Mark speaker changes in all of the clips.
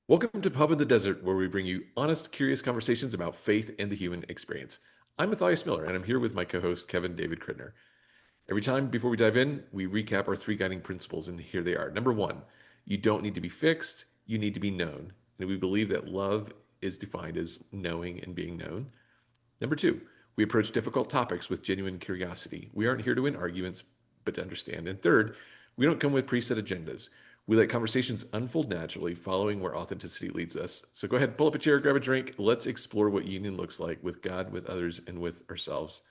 Speaker 1: Welcome to Pub in the Desert, where we bring you honest, curious conversations about faith and the human experience. I'm Matthias Miller, and I'm here with my co host, Kevin David Kridner. Every time before we dive in, we recap our three guiding principles, and here they are. Number one, you don't need to be fixed, you need to be known. And we believe that love is defined as knowing and being known. Number two, we approach difficult topics with genuine curiosity. We aren't here to win arguments, but to understand. And third, we don't come with preset agendas. We let conversations unfold naturally, following where authenticity leads us. So go ahead, pull up a chair, grab a drink. Let's explore what union looks like with God, with others, and with ourselves.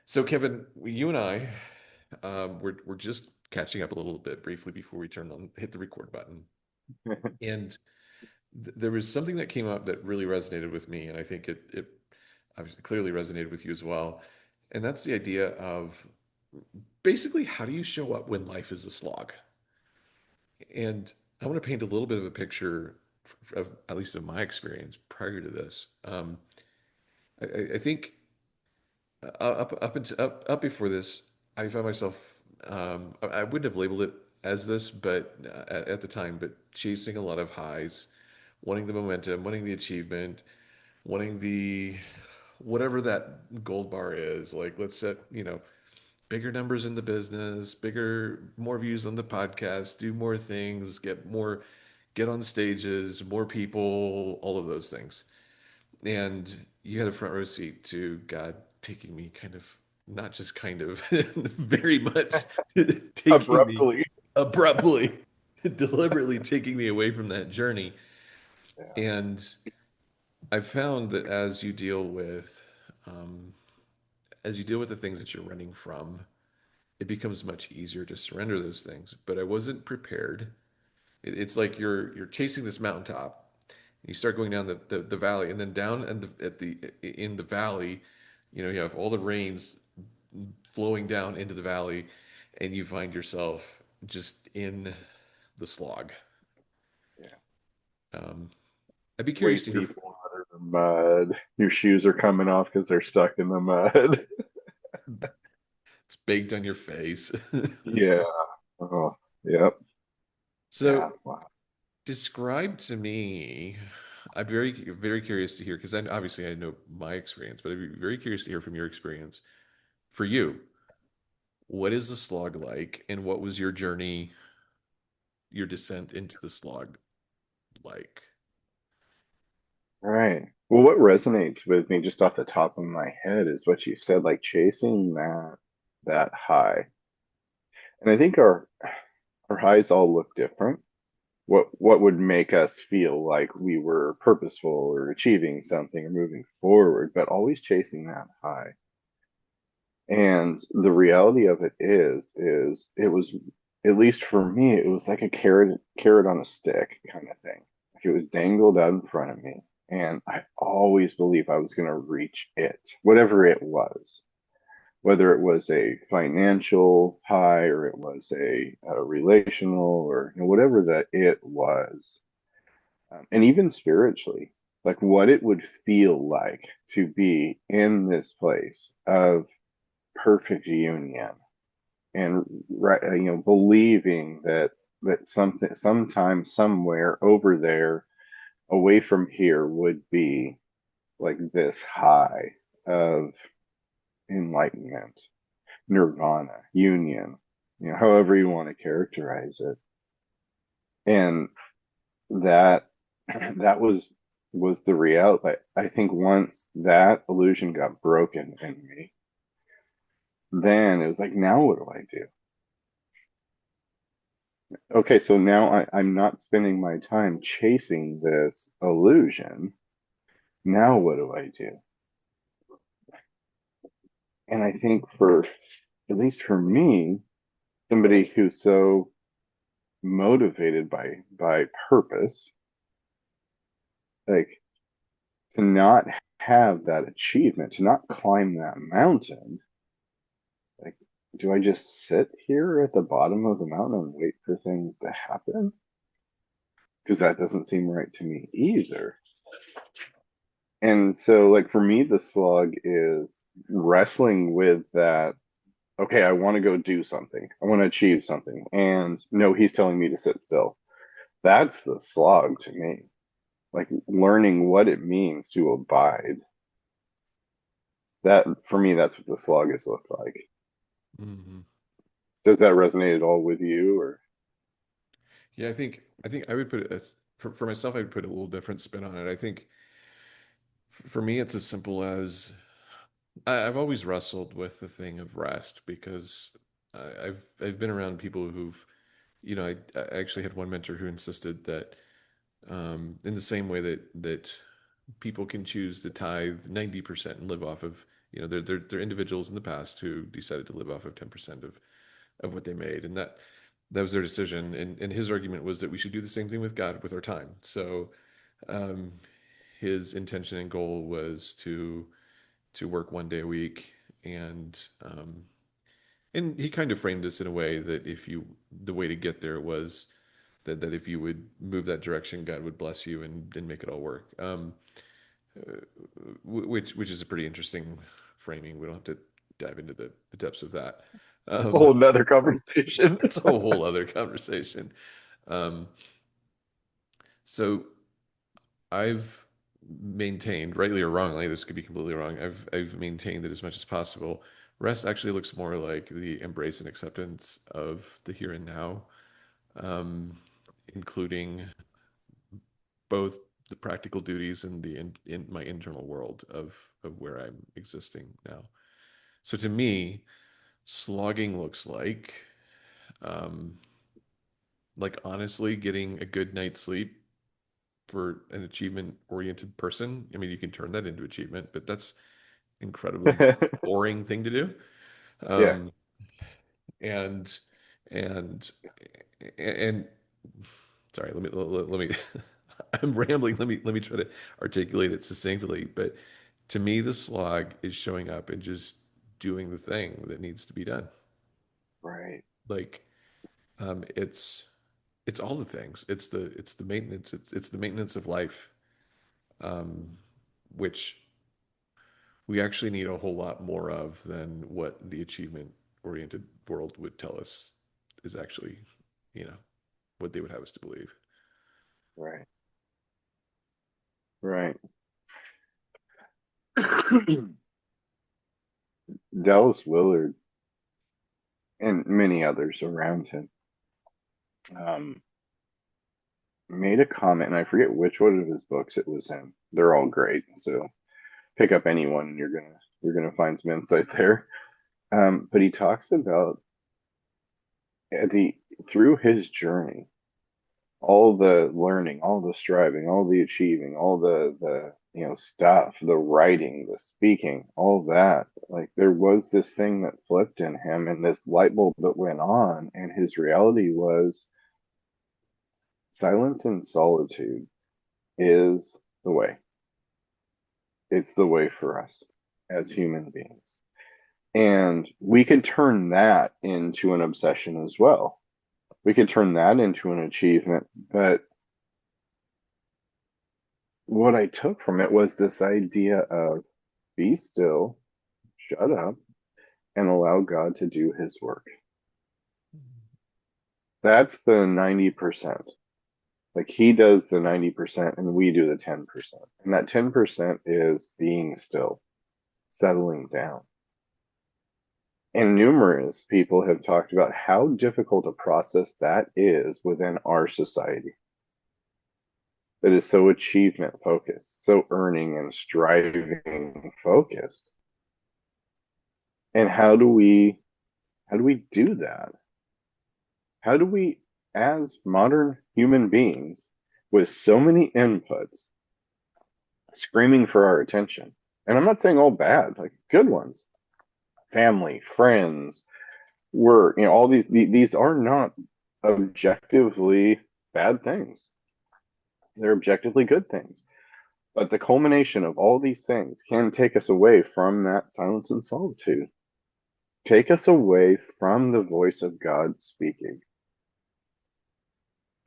Speaker 1: So, Kevin, you and I, we're just catching up a little bit briefly before we hit the record button. And there was something that came up that really resonated with me, and I think it obviously clearly resonated with you as well. And that's the idea of basically how do you show up when life is a slog? And I want to paint a little bit of a picture of at least of my experience prior to this. I think up before this, I found myself I wouldn't have labeled it as this, but at the time, but chasing a lot of highs, wanting the momentum, wanting the achievement, wanting the whatever that gold bar is. Like let's set, bigger numbers in the business, more views on the podcast, do more things, get on stages, more people, all of those things. And you had a front row seat to God taking me kind of, not just kind of, very much taking me
Speaker 2: Abruptly.
Speaker 1: abruptly, deliberately taking me away from that journey.
Speaker 2: Yeah.
Speaker 1: And I've found that um, as you deal with the things that you're running from, it becomes much easier to surrender those things. But I wasn't prepared. It's like you're chasing this mountaintop. You start going down the valley, and then down and at the in the valley, you have all the rains flowing down into the valley, and you find yourself just in the slog.
Speaker 2: Yeah.
Speaker 1: Um, I'd be curious to
Speaker 2: Waist
Speaker 1: hear.
Speaker 2: deep in water, the mud. Your shoes are coming off because they're stuck in the mud.
Speaker 1: It's baked on your face.
Speaker 2: Yeah. Oh, yep.
Speaker 1: So
Speaker 2: Yeah. Wow.
Speaker 1: describe to me. I'm very curious to hear because obviously I know my experience, but I'd be very curious to hear from your experience. For you, what is the slog like, and what was your journey, your descent into the slog like?
Speaker 2: All right. Well, what resonates with me just off the top of my head is what you said, like chasing that high. And I think our highs all look different. What would make us feel like we were purposeful or achieving something or moving forward, but always chasing that high. And the reality of it is it was, at least for me, it was like a carrot on a stick kind of thing. Like it was dangled out in front of me. And I always believed I was going to reach it, whatever it was, whether it was a financial high or it was a relational or whatever that it was. And even spiritually, like what it would feel like to be in this place of perfect union and right, believing that something sometime somewhere over there away from here would be like this high of enlightenment, nirvana, union, however you want to characterize it. And that that was the reality. I think once that illusion got broken in me, then it was like, now what do I do? Okay, so now I'm not spending my time chasing this illusion. Now what do I do? And I think for, at least for me, somebody who's so motivated by purpose, like to not have that achievement, to not climb that mountain, like do I just sit here at the bottom of the mountain and wait for things to happen? Because that doesn't seem right to me either. And so, like, for me, the slug is wrestling with that. Okay, I want to go do something. I want to achieve something. And no, he's telling me to sit still. That's the slog to me. Like learning what it means to abide. That for me, that's what the slog has looked like.
Speaker 1: Hmm.
Speaker 2: Does that resonate at all with you? Or
Speaker 1: Yeah, I think I would put it as for myself, I would put a little different spin on it. I think for me, it's as simple as I've always wrestled with the thing of rest because I've been around people who've, I actually had one mentor who insisted that in the same way that people can choose to tithe 90% and live off of, they're individuals in the past who decided to live off of 10% of what they made, and that was their decision. And his argument was that we should do the same thing with God with our time. So um, his intention and goal was to work 1 day a week, and and he kind of framed this in a way that the way to get there was that if you would move that direction, God would bless you and make it all work. Uh, which is a pretty interesting framing. We don't have to dive into the depths of that.
Speaker 2: a
Speaker 1: Um,
Speaker 2: whole nother conversation.
Speaker 1: that's a whole other conversation. Um, so I've maintained, rightly or wrongly, this could be completely wrong. I've maintained that as much as possible, rest actually looks more like the embrace and acceptance of the here and now, um, including both the practical duties and in my internal world of where I'm existing now. So to me, slogging looks um, like honestly getting a good night's sleep for an achievement oriented person. I mean, you can turn that into achievement, but that's incredibly boring thing to do.
Speaker 2: Yeah.
Speaker 1: Um, and and and sorry, let me I'm rambling. Let me try to articulate it succinctly. But to me, the slog is showing up and just doing the thing that needs to be done.
Speaker 2: Right.
Speaker 1: Like it's all the things. It's the maintenance. It's the maintenance of life, um, which we actually need a whole lot more of than what the achievement oriented world would tell us is actually, you know, what they would have us to believe.
Speaker 2: Right. Right. Dallas Willard and many others around him um, made a comment, and I forget which one of his books it was in. They're all great, so pick up any one, and you're gonna find some insight there. But he talks about the through his journey, all the learning, all the striving, all the achieving, all the stuff, the writing, the speaking, all that. Like there was this thing that flipped in him, and this light bulb that went on, and his reality was silence and solitude is the way. It's the way for us as human beings. And we can turn that into an obsession as well. We could turn that into an achievement. But what I took from it was this idea of be still, shut up, and allow God to do his work. That's the 90%. Like he does the 90% and we do the 10%. And that 10% is being still, settling down. And numerous people have talked about how difficult a process that is within our society that is so achievement focused, so earning and striving focused. And how do we do that? How do we, as modern human beings, with so many inputs, screaming for our attention? And I'm not saying all bad, like good ones, family, friends, work, all these are not objectively bad things. They're objectively good things. But the culmination of all these things can take us away from that silence and solitude, take us away from the voice of God speaking.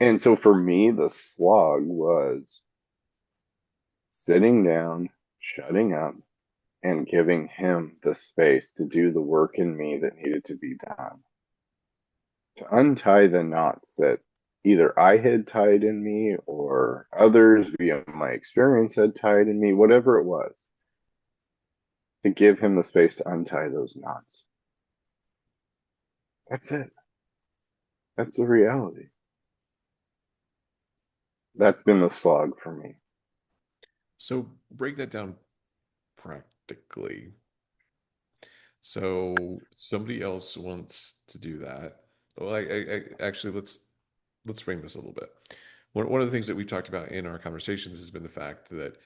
Speaker 2: And so for me, the slog was sitting down, shutting up, and giving him the space to do the work in me that needed to be done, to untie the knots that either I had tied in me or others via my experience had tied in me, whatever it was, to give him the space to untie those knots. That's it. That's the reality. That's been the slog for me.
Speaker 1: So break that down practically. So somebody else wants to do that. Well, actually let's frame this a little bit. One of the things that we've talked about in our conversations has been the fact that,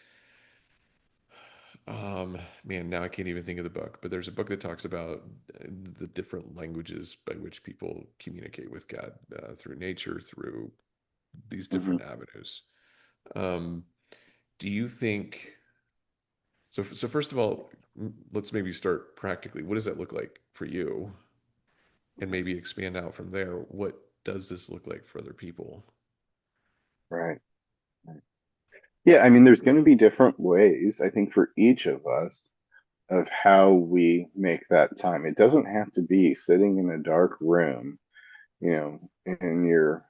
Speaker 1: man, now I can't even think of the book, but there's a book that talks about the different languages by which people communicate with God, through nature, through these
Speaker 2: Hmm.
Speaker 1: different avenues. Um, do you think so? So first of all, let's maybe start practically. What does that look like for you? And maybe expand out from there. What does this look like for other people?
Speaker 2: Right. Right. Yeah, I mean, there's going to be different ways, I think, for each of us of how we make that time. It doesn't have to be sitting in a dark room, in your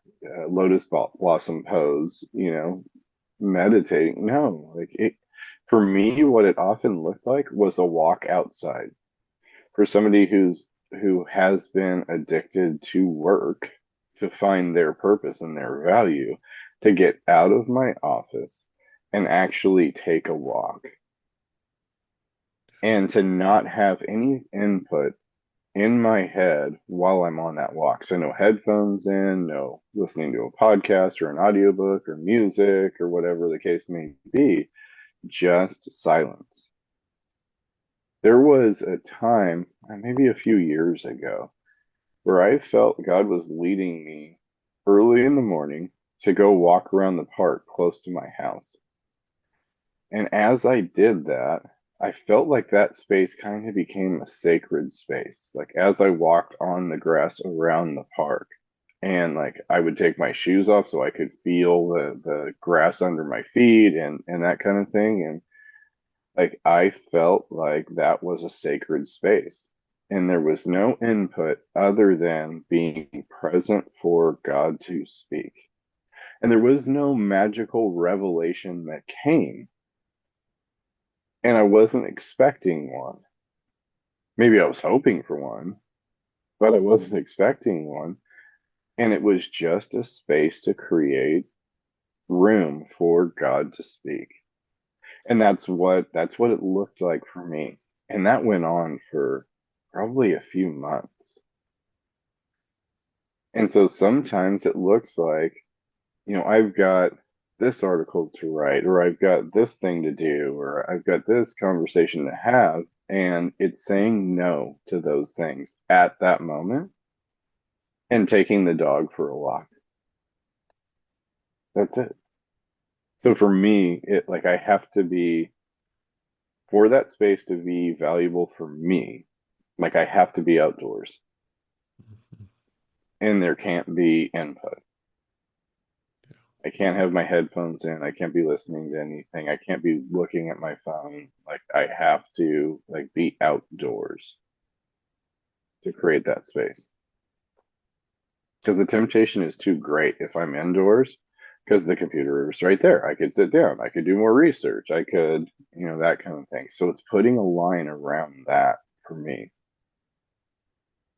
Speaker 2: lotus blossom pose, meditating. No, like it, for me, what it often looked like was a walk outside. For somebody who has been addicted to work to find their purpose and their value, to get out of my office and actually take a walk and to not have any input in my head while I'm on that walk. So no headphones in, no listening to a podcast or an audiobook or music or whatever the case may be, just silence. There was a time, maybe a few years ago, where I felt God was leading me early in the morning to go walk around the park close to my house. And as I did that, I felt like that space kind of became a sacred space. Like as I walked on the grass around the park, and like I would take my shoes off so I could feel the grass under my feet and that kind of thing. And like I felt like that was a sacred space. And there was no input other than being present for God to speak. And there was no magical revelation that came, and I wasn't expecting one. Maybe I was hoping for one, but I wasn't expecting one. And it was just a space to create room for God to speak. And that's what it looked like for me. And that went on for probably a few months. And so sometimes it looks like, I've got this article to write, or I've got this thing to do, or I've got this conversation to have. And it's saying no to those things at that moment and taking the dog for a walk. That's it. So for me, it like I have to be, for that space to be valuable for me, like I have to be outdoors and there can't be input. I can't have my headphones in. I can't be listening to anything. I can't be looking at my phone. Like I have to like be outdoors to create that space. Because the temptation is too great if I'm indoors, because the computer is right there. I could sit down. I could do more research. I could, that kind of thing. So it's putting a line around that for me.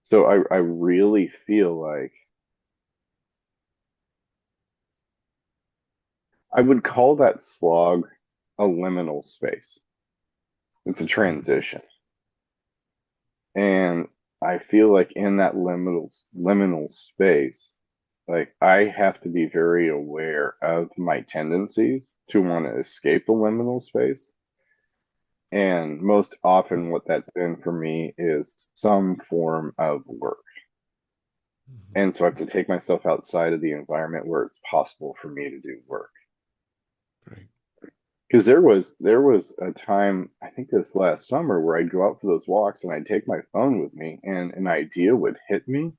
Speaker 2: So I really feel like I would call that slog a liminal space. It's a transition. And I feel like in that liminal space, like I have to be very aware of my tendencies to want to escape the liminal space. And most often what that's been for me is some form of work. And so I have to take myself outside of the environment where it's possible for me to do work.
Speaker 1: Right.
Speaker 2: Because there was a time, I think this last summer, where I'd go out for those walks and I'd take my phone with me and an idea would hit me.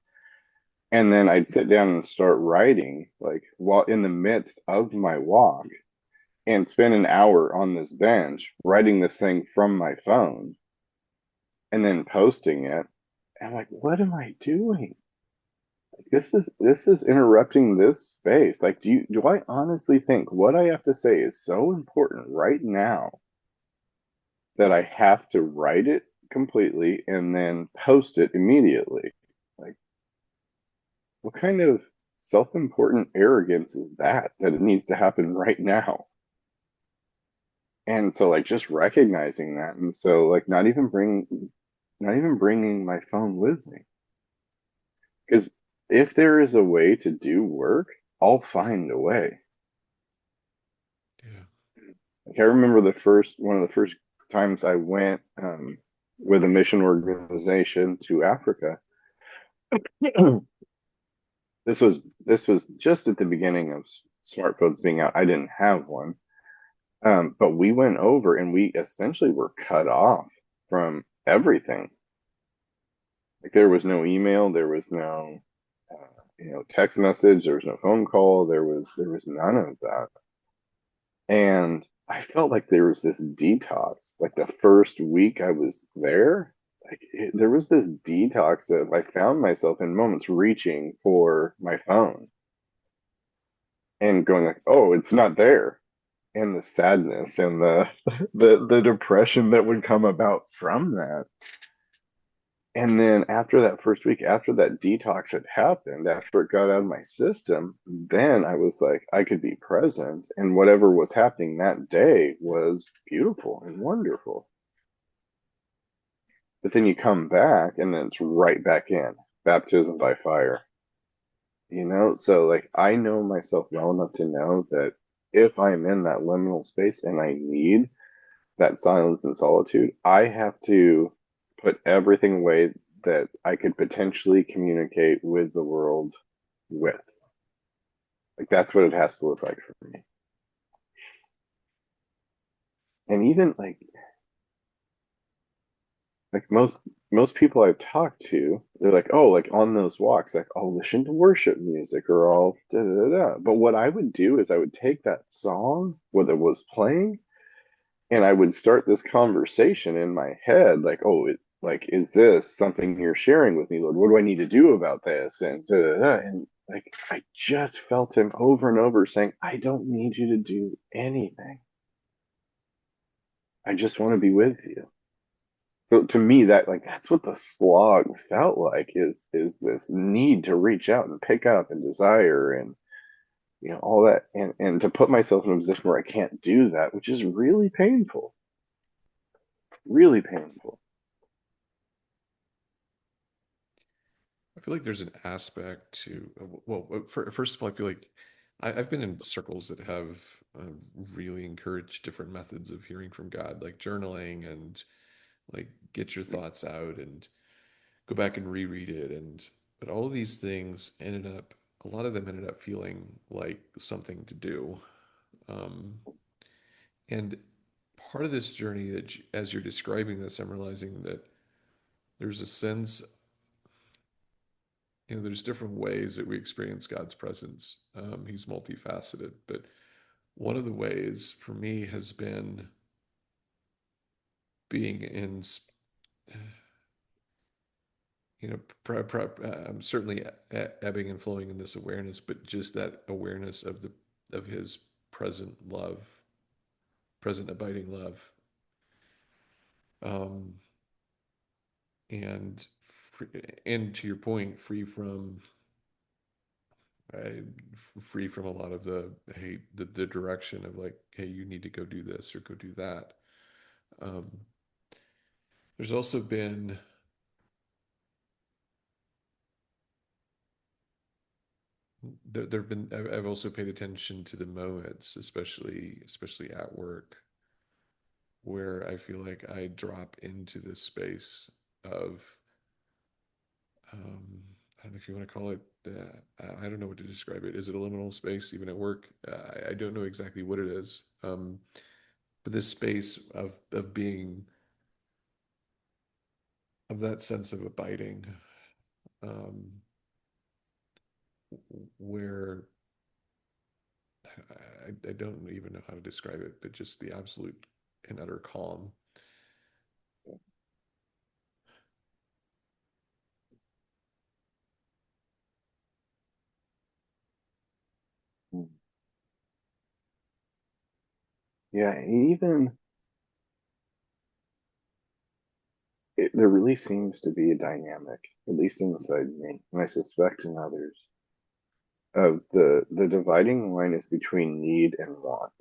Speaker 2: And then I'd sit down and start writing, like while in the midst of my walk, and spend an hour on this bench writing this thing from my phone and then posting it. And I'm like, what am I doing? This is interrupting this space. Like, do I honestly think what I have to say is so important right now that I have to write it completely and then post it immediately? Like, what kind of self-important arrogance is that it needs to happen right now? And so like just recognizing that, and so like not even bringing my phone with me, because if there is a way to do work, I'll find a way.
Speaker 1: Yeah.
Speaker 2: Like I remember the first one of the first times I went with a mission organization to Africa. This was just at the beginning of smartphones being out. I didn't have one, but we went over and we essentially were cut off from everything. Like there was no email, there was no text message, there was no phone call, there was none of that. And I felt like there was this detox. Like the first week I was there, there was this detox that I found myself in moments reaching for my phone and going like, "Oh, it's not there." And the sadness and the the depression that would come about from that. And then after that first week, after that detox had happened, after it got out of my system, then I was like, I could be present. And whatever was happening that day was beautiful and wonderful. But then you come back and then it's right back in baptism by fire, So, like, I know myself well enough to know that if I'm in that liminal space and I need that silence and solitude, I have to put everything away that I could potentially communicate with the world with. Like that's what it has to look like for me. And even like most people I've talked to, they're like, oh, like on those walks, like I'll listen to worship music or I'll da da da. But what I would do is I would take that song, what it was playing, and I would start this conversation in my head, like, oh, like, is this something you're sharing with me, Lord? What do I need to do about this? And da, da, da. And like, I just felt him over and over saying, I don't need you to do anything. I just want to be with you. So to me, that like that's what the slog felt like is this need to reach out and pick up and desire and all that and to put myself in a position where I can't do that, which is really painful, really painful.
Speaker 1: I feel like there's an aspect to, well, first of all, I feel like I've been in circles that have really encouraged different methods of hearing from God, like journaling and like get your thoughts out and go back and reread it. But all of these things a lot of them ended up feeling like something to do. Um, and part of this journey as you're describing this, I'm realizing that there's a sense, there's different ways that we experience God's presence. He's multifaceted, but one of the ways for me has been being in, certainly ebbing and flowing in this awareness, but just that awareness of His present love, present abiding love, um, and free, and to your point, uh, free from a lot of the direction of like, hey, you need to go do this or go do that. Um, there's also been there've been I've also paid attention to the moments, especially at work, where I feel like I drop into this space of I don't know if you want to call it. I don't know what to describe it. Is it a liminal space even at work? I don't know exactly what it is. But this space of being of that sense of abiding, um, where I don't even know how to describe it, but just the absolute and utter calm.
Speaker 2: Yeah, even there really seems to be a dynamic, at least inside me, and I suspect in others, of the dividing line is between need and want.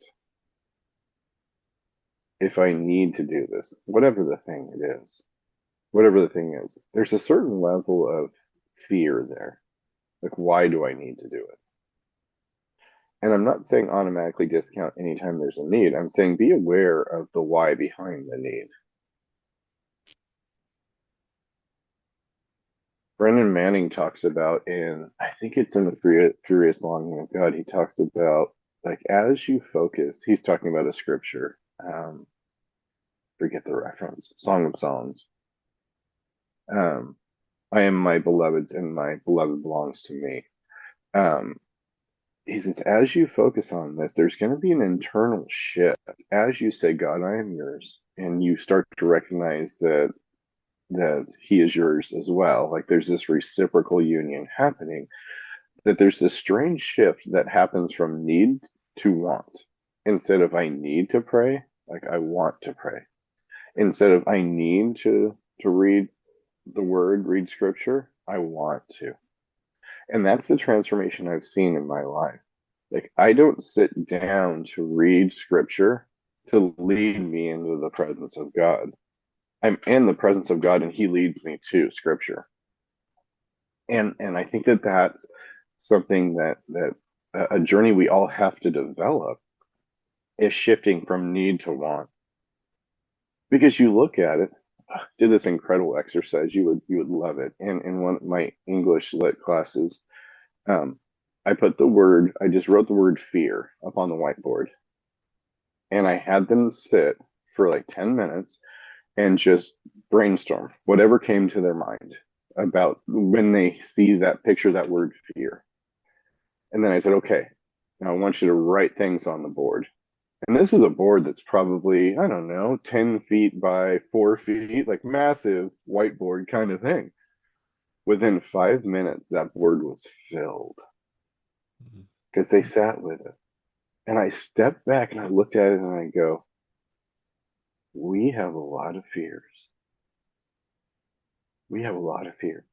Speaker 2: If I need to do this, whatever the thing is, there's a certain level of fear there. Like, why do I need to do it? And I'm not saying automatically discount anytime there's a need. I'm saying be aware of the why behind the need. Brennan Manning talks about I think it's in the Furious Longing of God, he talks about, like, as you focus, he's talking about a scripture. Forget the reference, Song of Songs. Um, I am my beloved's and my beloved belongs to me. Um, he says, as you focus on this, there's going to be an internal shift. As you say, God, I am yours, and you start to recognize that he is yours as well. Like there's this reciprocal union happening, that there's this strange shift that happens from need to want. Instead of I need to pray, like I want to pray. Instead of I need to read the word, read scripture, I want to. And that's the transformation I've seen in my life. Like, I don't sit down to read scripture to lead me into the presence of God. I'm in the presence of God and he leads me to scripture. And I think that that's something that a journey we all have to develop is shifting from need to want. Because you look at it, did this incredible exercise, you would love it. In one of my English lit classes, Um, I just wrote the word fear up on the whiteboard and I had them sit for like 10 minutes and just brainstorm whatever came to their mind about when they see that picture, that word fear. And then I said, okay, now I want you to write things on the board. And this is a board that's probably, I don't know, 10 feet by 4 feet, like massive whiteboard kind of thing. Within 5 minutes, that board was filled
Speaker 1: Mhm.
Speaker 2: because they sat with it. And I stepped back and I looked at it and I go, we have a lot of fears. We have a lot of fears.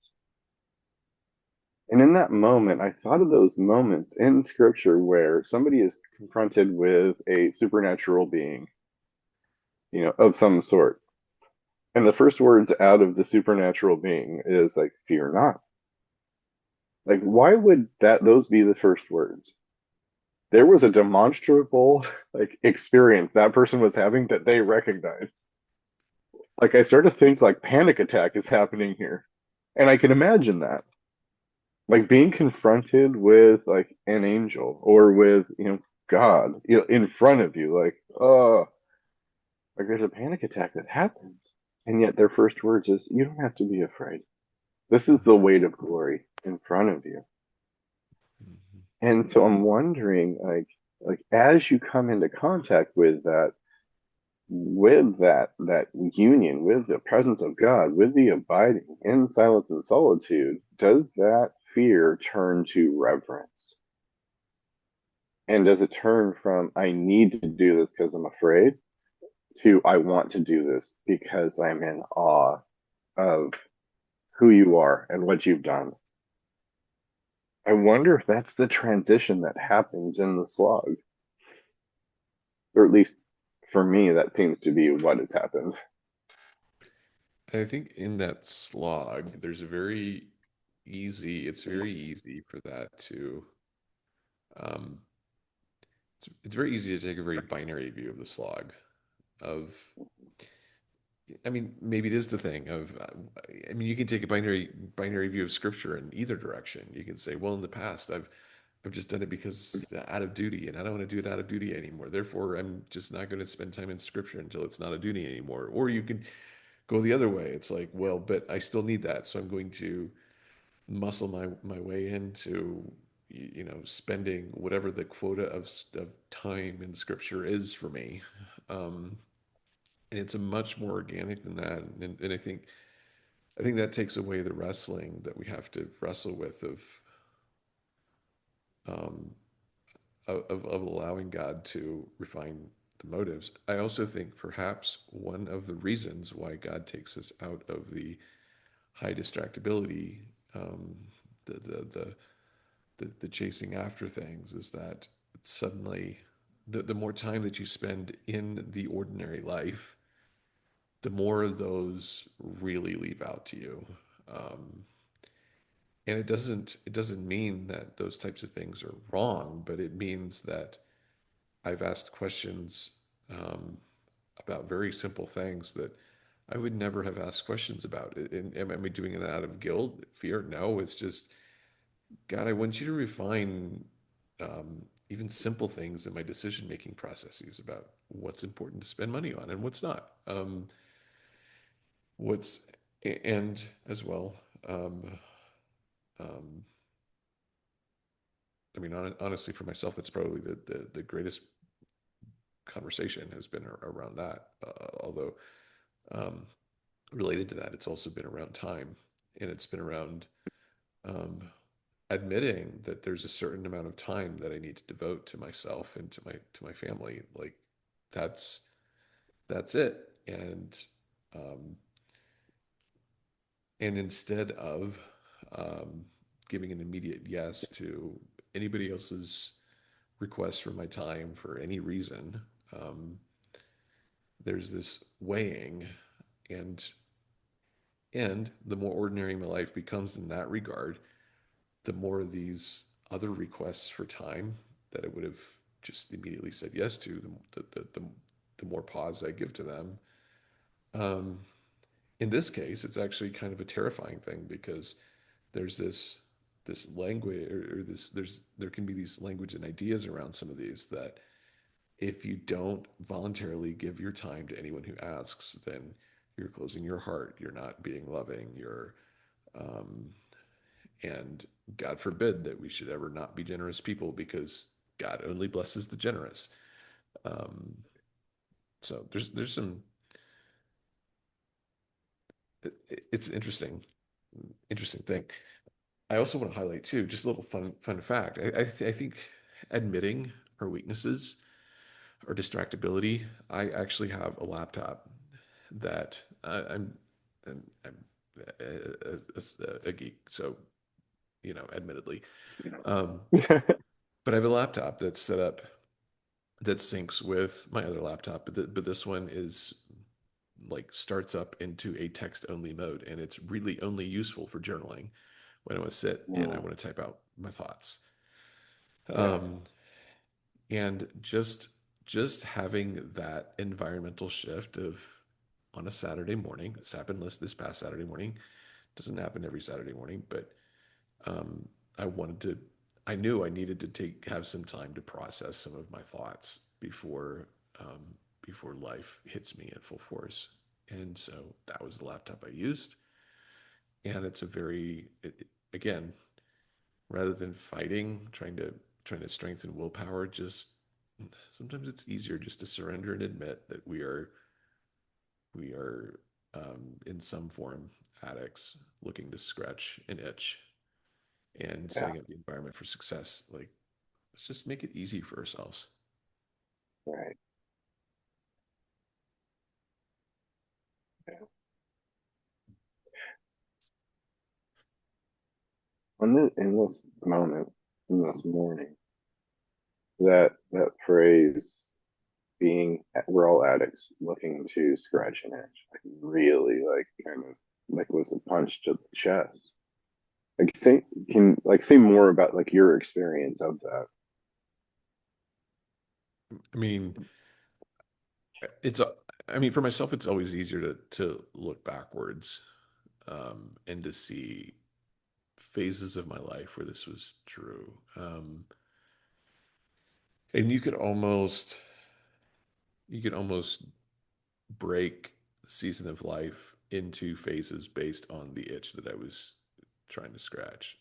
Speaker 2: And in that moment, I thought of those moments in scripture where somebody is confronted with a supernatural being, of some sort. And the first words out of the supernatural being is like, fear not. Like, why would those be the first words? There was a demonstrable like experience that person was having that they recognized. Like I start to think like panic attack is happening here. And I can imagine that. Like being confronted with like an angel or with, God, in front of you, like, oh, like there's a panic attack that happens. And yet their first words is, you don't have to be afraid. This is the weight of glory in front of you.
Speaker 1: Mhm.
Speaker 2: And so I'm wondering, like as you come into contact with that union with the presence of God, with the abiding in silence and solitude, does that fear turn to reverence? And does it turn from I need to do this because I'm afraid to I want to do this because I'm in awe of who you are and what you've done? I wonder if that's the transition that happens in the slog, or at least for me, that seems to be what has happened.
Speaker 1: And I think in that slog, it's very easy for that to, um, it's very easy to take a very binary view of the slog of, I mean, maybe it is the thing of, I mean, you can take a binary view of scripture in either direction. You can say, well, in the past, I've just done it because out of duty, and I don't want to do it out of duty anymore. Therefore, I'm just not going to spend time in scripture until it's not a duty anymore. Or you can go the other way. It's like, well, but I still need that, so I'm going to muscle my way into spending whatever the quota of time in scripture is for me. Um, and it's a much more organic than that. And I think that takes away the wrestling that we have to wrestle with um, of allowing God to refine the motives. I also think perhaps one of the reasons why God takes us out of the high distractibility, um, the, the the the chasing after things, is that suddenly the more time that you spend in the ordinary life, the more of those really leap out to you. Um, and it doesn't mean that those types of things are wrong, but it means that I've asked questions um, about very simple things that I would never have asked questions about. And am I doing it out of guilt, fear? No, it's just, God, I want you to refine even simple things in my decision making processes about what's important to spend money on and what's not. What's and as well, um, um, I mean, honestly, for myself, that's probably the greatest conversation has been around that. Although um, related to that, it's also been around time, and it's been around um, admitting that there's a certain amount of time that I need to devote to myself and to my family. Like that's that's it. Um, and instead of um, giving an immediate yes to anybody else's request for my time for any reason, um, there's this weighing, and and the more ordinary my life becomes in that regard, the more of these other requests for time that I would have just immediately said yes to, the more pause I give to them. Um, in this case, it's actually kind of a terrifying thing because there's this language or this there can be these language and ideas around some of these that if you don't voluntarily give your time to anyone who asks, then you're closing your heart. You're not being loving. Um, and God forbid that we should ever not be generous people because God only blesses the generous. Um, so there's some. It's interesting thing. I also want to highlight too, just a little fun fact. I think admitting our weaknesses, our distractibility. I actually have a laptop that I'm a geek, so admittedly, um, but I have a laptop that's set up that syncs with my other laptop, but this one is like starts up into a text only mode, and it's really only useful for journaling when I want to sit and I
Speaker 2: Mm,
Speaker 1: want to type out my thoughts.
Speaker 2: yeah,
Speaker 1: Um, and just having that environmental shift of on a Saturday morning, it's happened this past Saturday morning. Doesn't happen every Saturday morning, but um, I wanted to. I knew I needed to have some time to process some of my thoughts um, before life hits me at full force. And so that was the laptop I used. And it's a again, rather than fighting, trying to strengthen willpower, just sometimes it's easier just to surrender and admit that we are in some form addicts looking to scratch an itch and
Speaker 2: yeah,
Speaker 1: setting up the environment for success. Like, let's just make it easy for ourselves.
Speaker 2: right. Yeah. In this moment, in this morning, that phrase being we're all addicts looking to scratch an itch, like really like kind of like was a punch to the chest. Like say more about like your experience of that.
Speaker 1: I mean, it's I mean, for myself, it's always easier to look backwards and to see phases of my life where this was true. And you could almost break the season of life into phases based on the itch that I was trying to scratch.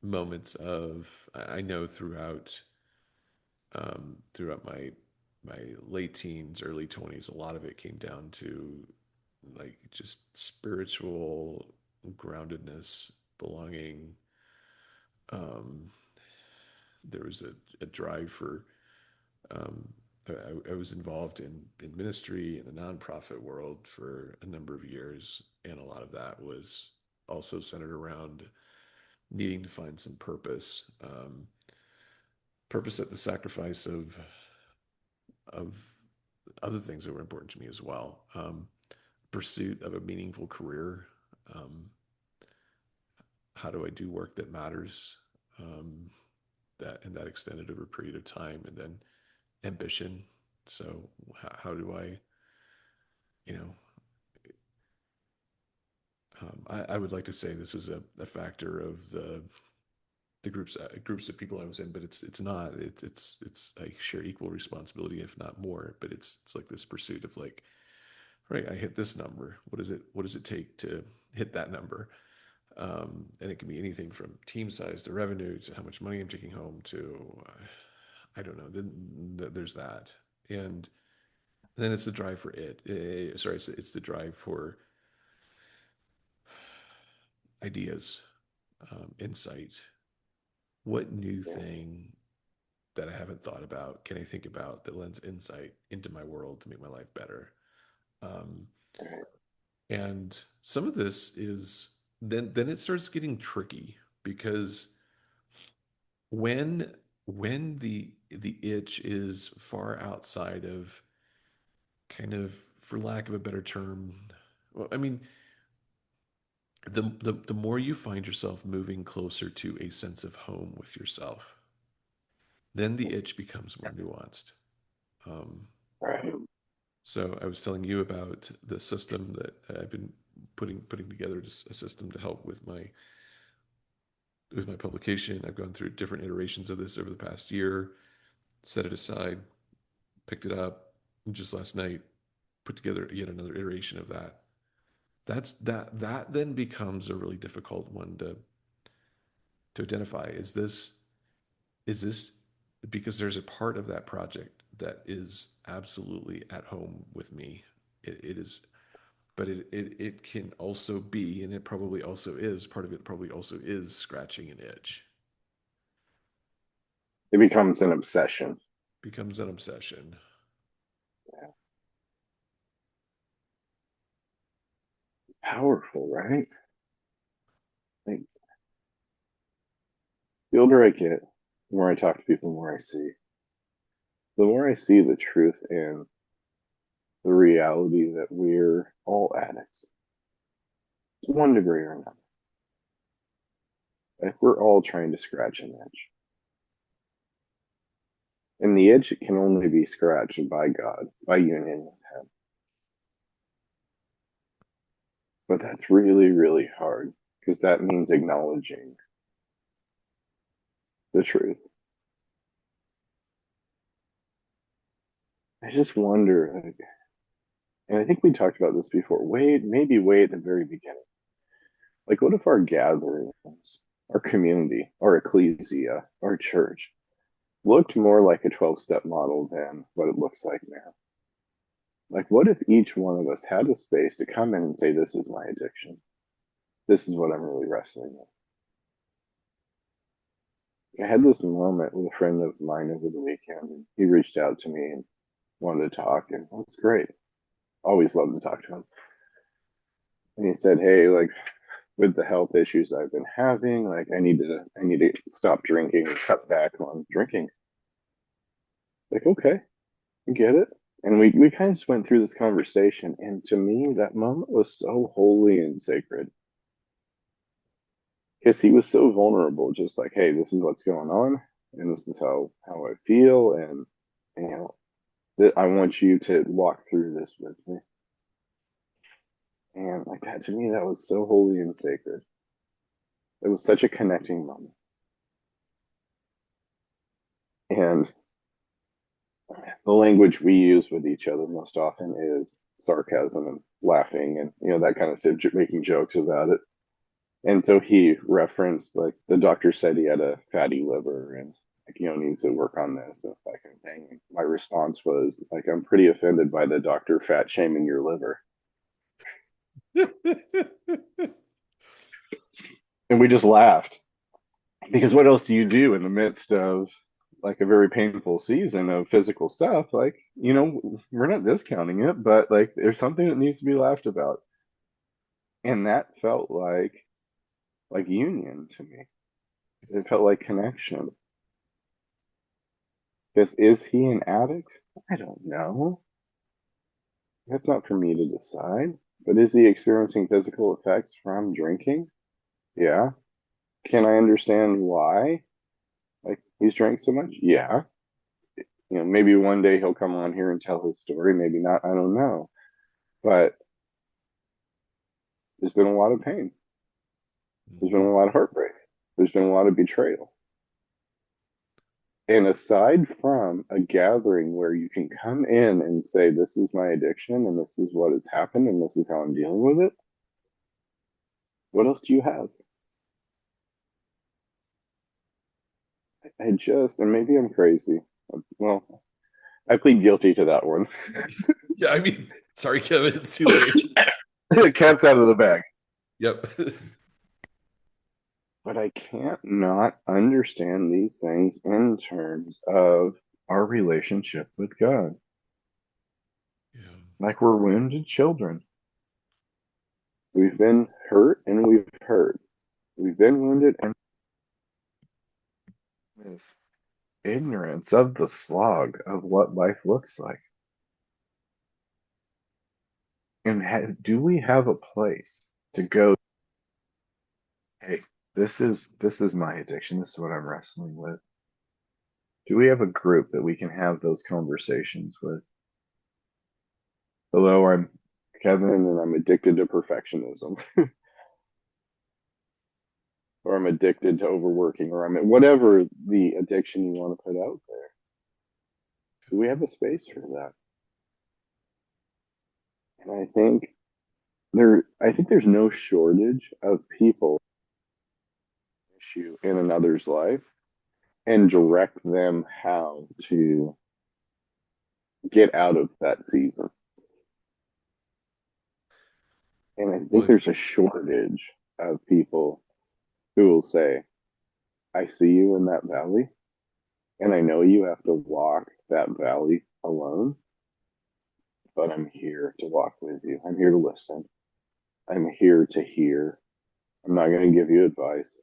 Speaker 1: Moments of I know throughout my late teens, early 20s, a lot of it came down to like just spiritual groundedness, belonging. Um, there was a drive for I was involved in ministry in the nonprofit world for a number of years, and a lot of that was also centered around needing to find some purpose, purpose at the sacrifice of other things that were important to me as well. Pursuit of a meaningful career. Um, how do I do work that matters? Um, that extended over a period of time, and then ambition. So how do I, you know, I would like to say this is a factor of the groups of people I was in, but it's not. It's I share equal responsibility, if not more. But it's like this pursuit of like, right, I hit this number. What does it take to hit that number? And it can be anything from team size to revenue to how much money I'm taking home to I don't know. Then there's that, and then it's the drive for it. Sorry, it's the drive for ideas, insight. What new
Speaker 2: Yeah,
Speaker 1: thing that I haven't thought about can I think about that lends insight into my world to make my life better? Um,
Speaker 2: right.
Speaker 1: and some of this is then it starts getting tricky because when when the itch is far outside of kind of, for lack of a better term, well, I mean, the more you find yourself moving closer to a sense of home with yourself, then the itch becomes more nuanced. Um,
Speaker 2: Right.
Speaker 1: so I was telling you about the system that I've been putting together, just a system to help with my publication. I've gone through different iterations of this over the past year, set it aside, picked it up, and just last night put together yet another iteration of that. That then becomes a really difficult one to identify. Is this because there's a part of that project that is absolutely at home with me. It is, but it can also be, and it probably also is, part of it probably also is scratching an itch,
Speaker 2: It becomes an obsession.
Speaker 1: becomes an obsession.
Speaker 2: Yeah. It's powerful, right? Like the older I get, the more I talk to people, the more I see. The more I see the truth in the reality that we're all addicts to one degree or another. Like we're all trying to scratch an itch. And the itch can only be scratched by God, by union with Him. But that's really, really hard because that means acknowledging the truth. I just wonder, like, and I think we talked about this before, maybe way at the very beginning. Like, what if our gatherings, our community, our ecclesia, our church looked more like a 12-step model than what it looks like now? Like, what if each one of us had a space to come in and say, this is my addiction? This is what I'm really wrestling with. I had this moment with a friend of mine over the weekend, and he reached out to me and wanted to talk, and it was great. Always love to talk to him. And he said, "Hey, like with the health issues I've been having, like I need to stop drinking and cut back on drinking." Like, okay, I get it. And we kind of just went through this conversation, and to me, that moment was so holy and sacred because he was so vulnerable, just like, "Hey, this is what's going on, and this is how I feel, and you know, that I want you to walk through this with me." And like that to me, that was so holy and sacred. It was such a connecting moment. And the language we use with each other most often is sarcasm and laughing and that kind of stuff, making jokes about it. And so he referenced like the doctor said he had a fatty liver and like needs to work on this and that kind of thing. And my response was like, I'm pretty offended by the doctor fat shaming your liver. And we just laughed because what else do you do in the midst of like a very painful season of physical stuff, like, we're not discounting it, but like there's something that needs to be laughed about. And that felt like union to me. It felt like connection. Because is he an addict? I don't know. That's not for me to decide. But is he experiencing physical effects from drinking? Yeah. Can I understand why? Like he's drank so much? Yeah. Maybe one day he'll come on here and tell his story, maybe not, I don't know. But there's been a lot of pain. There's been
Speaker 1: Mhm.
Speaker 2: a lot of heartbreak. There's been a lot of betrayal. And aside from a gathering where you can come in and say, this is my addiction and this is what has happened and this is how I'm dealing with it, what else do you have? And maybe I'm crazy. Well, I plead guilty to that one.
Speaker 1: Yeah, I mean, sorry, Kevin, it's too late.
Speaker 2: Cat's out of the bag.
Speaker 1: Yep.
Speaker 2: But I can't not understand these things in terms of our relationship with God.
Speaker 1: Yeah.
Speaker 2: Like we're wounded children. We've been hurt and we've hurt. We've been wounded and this ignorance of the slog of what life looks like. And do we have a place to go? Hey, this is my addiction. This is what I'm wrestling with. Do we have a group that we can have those conversations with? Hello, I'm Kevin, and I'm addicted to perfectionism, or I'm addicted to overworking, or I'm whatever the addiction you want to put out there. Do we have a space for that? And I think there's no shortage of people issue in another's life and direct them how to get out of that season. And I think
Speaker 1: Well,
Speaker 2: there's a shortage of people who will say, I see you in that valley, and I know you have to walk that valley alone, but I'm here to walk with you. I'm here to listen. I'm here to hear. I'm not going to give you advice.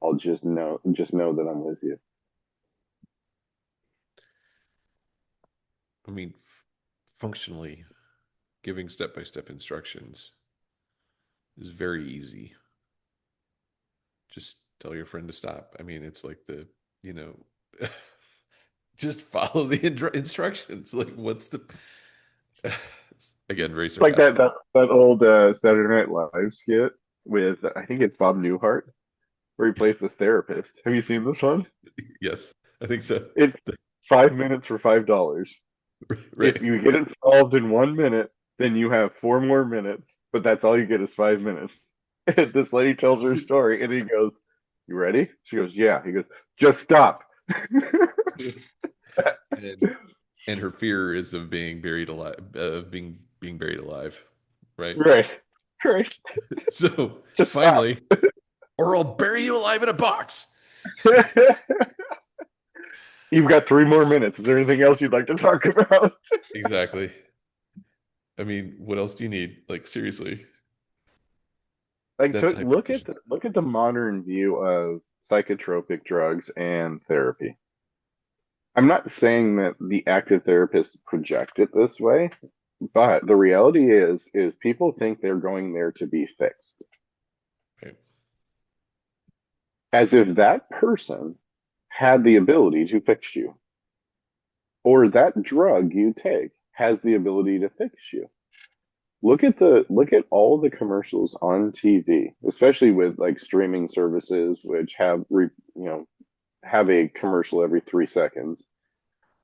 Speaker 2: I'll just know that I'm with you.
Speaker 1: I mean, functionally, giving step-by-step instructions is very easy. Just tell your friend to stop. I mean, it's like you know, just follow the instructions. Like, what's the, again, very
Speaker 2: Like
Speaker 1: sarcastic.
Speaker 2: that old Saturday Night Live skit with I think it's Bob Newhart where he plays this therapist. Have you seen this one?
Speaker 1: Yes, I think so.
Speaker 2: It's 5 minutes for $5. If
Speaker 1: Right.
Speaker 2: you get it solved in 1 minute, then you have 4 more minutes, but that's all you get is 5 minutes. And this lady tells her story, and he goes, "You ready?" She goes, "Yeah." He goes, "Just stop."
Speaker 1: And her fear is of being buried alive, of being buried alive, right?
Speaker 2: Right, right.
Speaker 1: So
Speaker 2: Just stop.
Speaker 1: finally, or I'll bury you alive in a box.
Speaker 2: You've got 3 more minutes. Is there anything else you'd like to talk about?
Speaker 1: Exactly. I mean, what else do you need? Like seriously,
Speaker 2: Like
Speaker 1: that's
Speaker 2: to look at
Speaker 1: hyper-efficiency.
Speaker 2: the modern view of psychotropic drugs and therapy. I'm not saying that the active therapists project it this way, but the reality is people think they're going there to be fixed,
Speaker 1: Right.
Speaker 2: as if that person had the ability to fix you, or that drug you take has the ability to fix you. Look at all the commercials on TV, especially with like streaming services, which have a commercial every 3 seconds.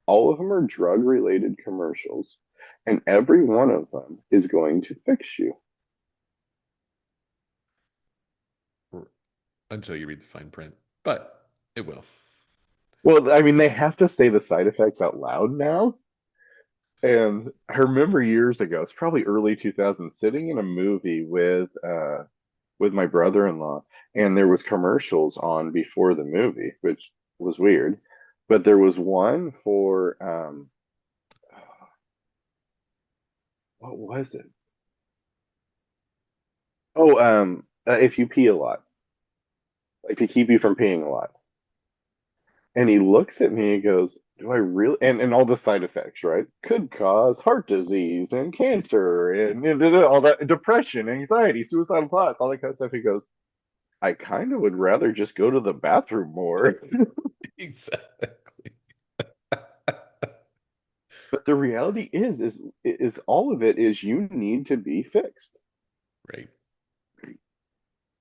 Speaker 2: All of them are drug related commercials, and every one of them is going to fix you.
Speaker 1: Until you read the fine print, but it will.
Speaker 2: Well, I mean, they have to say the side effects out loud now. And I remember years ago, it's probably early 2000s, sitting in a movie with my brother-in-law, and there was commercials on before the movie, which was weird. But there was one for what was it? Oh, if you pee a lot, like to keep you from peeing a lot. And he looks at me and goes, "Do I really?" And all the side effects, right? Could cause heart disease and cancer and all that, depression, anxiety, suicidal thoughts, all that kind of stuff. He goes, "I kind of would rather just go to the bathroom more."
Speaker 1: Exactly.
Speaker 2: But the reality is all of it is you need to be fixed.
Speaker 1: Right.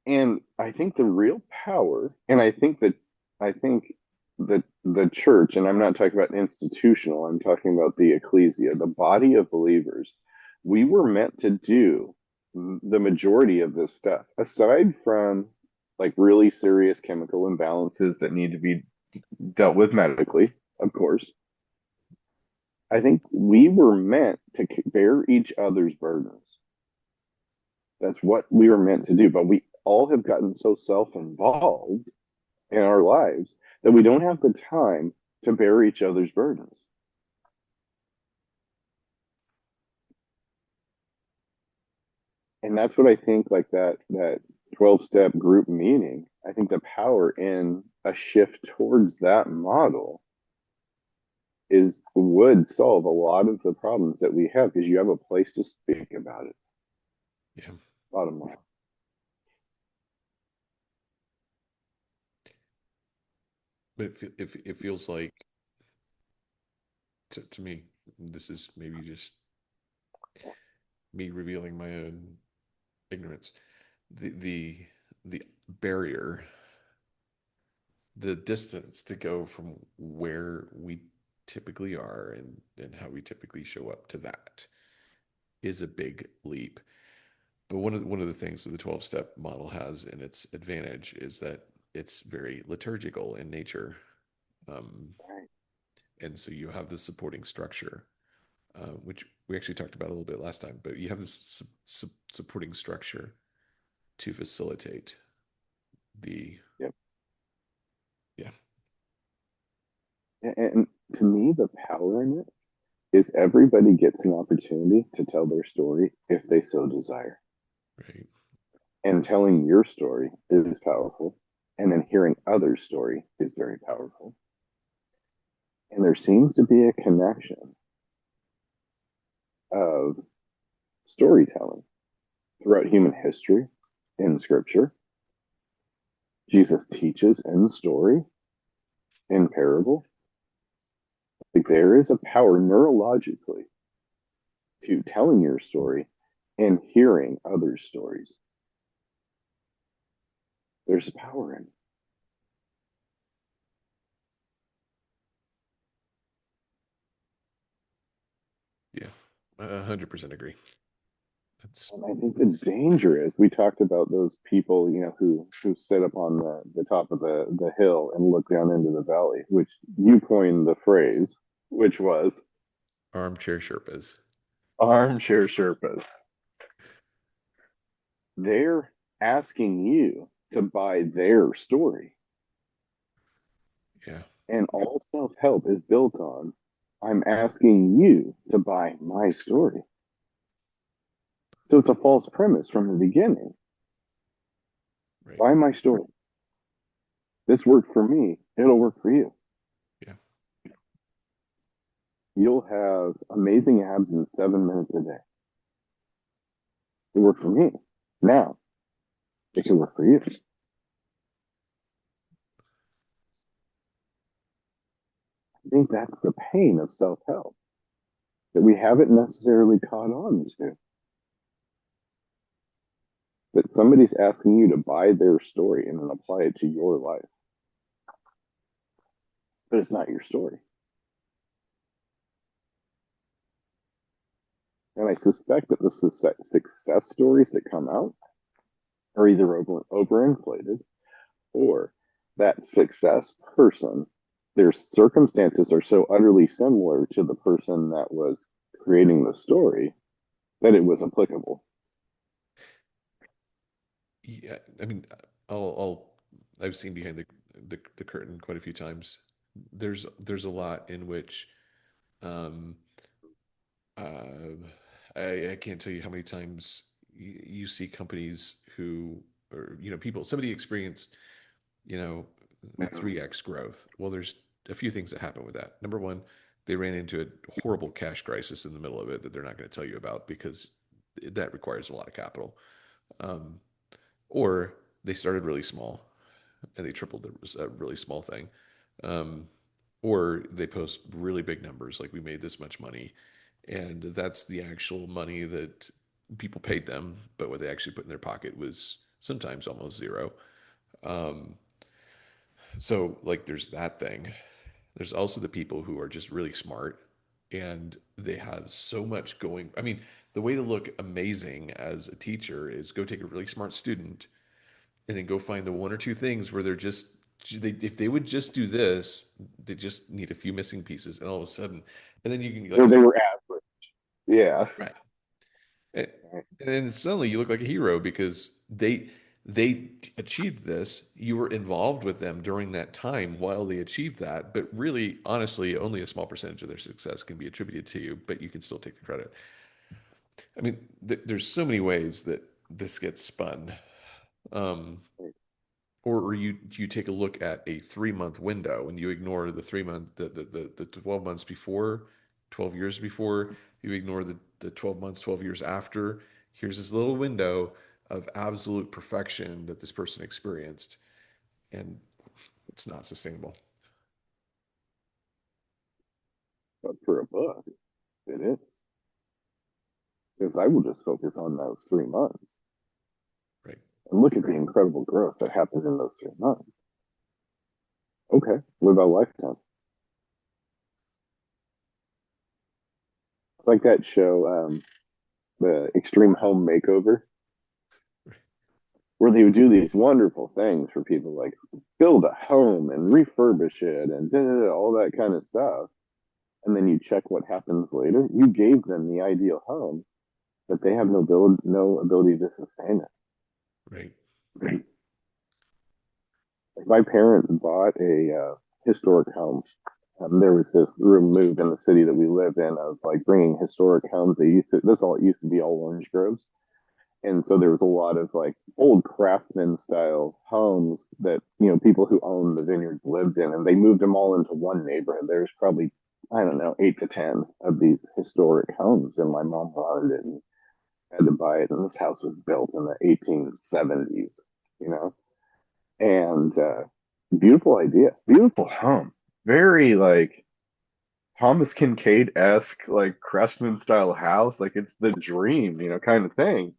Speaker 2: And I think the real power, and I think that the church, and I'm not talking about institutional, I'm talking about the ecclesia, the body of believers, we were meant to do the majority of this stuff, aside from like really serious chemical imbalances that need to be dealt with medically, of course. I think we were meant to bear each other's burdens. That's what we were meant to do. But we all have gotten so self involved in our lives that we don't have the time to bear each other's burdens. And that's what I think, like that 12 step group meeting. I think the power in a shift towards that model is would solve a lot of the problems that we have because you have a place to speak about it.
Speaker 1: Yeah.
Speaker 2: Bottom line.
Speaker 1: But it feels like to me, this is maybe just me revealing my own ignorance. The the barrier, the distance to go from where we typically are and how we typically show up to that is a big leap. But one of the things that the 12 step model has in its advantage is that it's very liturgical in nature. Um,
Speaker 2: Right.
Speaker 1: and so you have the supporting structure, which we actually talked about a little bit last time, but you have this supporting structure to facilitate the,
Speaker 2: Yep.
Speaker 1: yeah,
Speaker 2: And to me, the power in it is everybody gets an opportunity to tell their story if they so desire.
Speaker 1: right,
Speaker 2: And telling your story is powerful. And then hearing others' story is very powerful. And there seems to be a connection of storytelling throughout human history in scripture. Jesus teaches in story, in parable. Like there is a power neurologically to telling your story and hearing others' stories. There's power in it.
Speaker 1: yeah, 100% agree. That's
Speaker 2: And I think the danger is we talked about those people, who sit up on the top of the hill and look down into the valley, which you coined the phrase, which was
Speaker 1: armchair Sherpas.
Speaker 2: armchair Sherpas. They're asking you to buy their story.
Speaker 1: Yeah,
Speaker 2: And all self help is built on I'm asking you to buy my story. So it's a false premise from the beginning.
Speaker 1: right.
Speaker 2: Buy my story. This worked for me. It'll work for you.
Speaker 1: Yeah,
Speaker 2: You'll have amazing abs in 7 minutes a day. It worked for me. Now it
Speaker 1: just,
Speaker 2: can work for you. I think that's the pain of self help that we haven't necessarily caught on to. That somebody's asking you to buy their story and then apply it to your life, but it's not your story. And I suspect that the success stories that come out are either overinflated or that success person, their circumstances are so utterly similar to the person that was creating the story that it was applicable.
Speaker 1: yeah. I mean, I'll I've seen behind the curtain quite a few times. there's a lot in which um, uh, I can't tell you how many times you see companies who, or people, somebody experienced, you know 3x growth. Well, there's a few things that happen with that. Number one, they ran into a horrible cash crisis in the middle of it that they're not going to tell you about because that requires a lot of capital. Um, or they started really small and they tripled. It was a really small thing. Um, or they post really big numbers like we made this much money, and that's the actual money that people paid them, but what they actually put in their pocket was sometimes almost zero. Um, so like there's that thing. There's also the people who are just really smart and they have so much going. I mean, the way to look amazing as a teacher is go take a really smart student and then go find the one or two things where if they would just do this, they just need a few missing pieces, and all of a sudden, and then you can be like,
Speaker 2: Or they
Speaker 1: okay,
Speaker 2: were average. Yeah.
Speaker 1: right, and, and then suddenly you look like a hero because they achieved this. You were involved with them during that time while they achieved that, but really, honestly, only a small percentage of their success can be attributed to you, but you can still take the credit. I mean, there's so many ways that this gets spun. Um, or you take a look at a 3 month window and you ignore the 3 month the 12 months before, 12 years before, you ignore the 12 months, 12 years after. Here's this little window of absolute perfection that this person experienced, and it's not sustainable.
Speaker 2: But for a book, it is. Because I will just focus on those 3 months
Speaker 1: Right.
Speaker 2: and look at the incredible growth that happened in those 3 months. Okay, what about lifetime? Like that show, the Extreme Home Makeover,
Speaker 1: Right.
Speaker 2: where they would do these wonderful things for people, like build a home and refurbish it and all that kind of stuff. And then you check what happens later. You gave them the ideal home, but they have no ability to sustain
Speaker 1: Right.
Speaker 2: it. My parents bought a historic home. There was this room move in the city that we live in of like bringing historic homes. It used to be all orange groves. And so there was a lot of like old craftsman style homes that, people who owned the vineyards lived in, and they moved them all into one neighborhood. There's probably, I don't know, 8 to 10 of these historic homes. And my mom wanted it and had to buy it. And this house was built in the 1870s, you know? And beautiful idea, beautiful home, very like Thomas Kincaid esque, like craftsman style house, like it's the dream, kind of thing.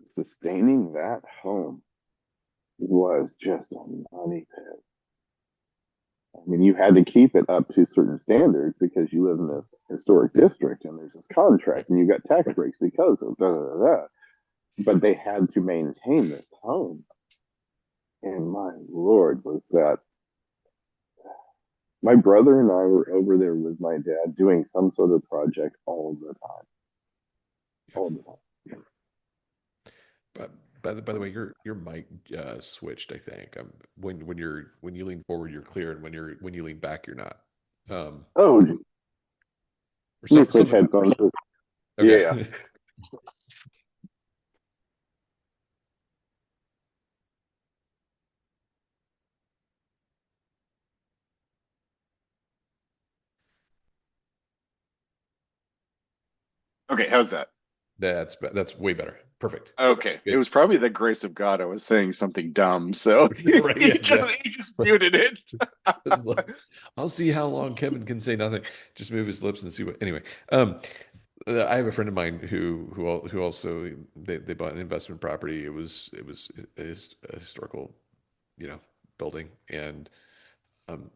Speaker 2: Sustaining that home was just a money pit. I mean, you had to keep it up to certain standards because you live in this historic district and there's this
Speaker 1: Right.
Speaker 2: contract and you got tax breaks because of da da da. Da. But they had to maintain this home. And my Lord, was that my brother and I were over there with my dad doing some sort of project all the time,
Speaker 1: Yeah.
Speaker 2: all the time.
Speaker 1: But by the way, your mic switched. I think when you lean forward, you're clear, and when you lean back, you're not. Um,
Speaker 2: Oh,
Speaker 1: or
Speaker 2: let me switch
Speaker 1: something happened.
Speaker 2: headphones. Yeah.
Speaker 1: Okay.
Speaker 2: Okay, how's that?
Speaker 1: That's way better. Perfect.
Speaker 2: Okay, it
Speaker 1: Good.
Speaker 2: was probably the grace of God. I was saying something dumb, so
Speaker 1: Right. Yeah. Yeah.
Speaker 2: he just
Speaker 1: Right.
Speaker 2: muted it.
Speaker 1: It's like, I'll see how long Kevin can say nothing. Just move his lips and see what. Anyway, um, I have a friend of mine who also they bought an investment property. It was a historical, building, and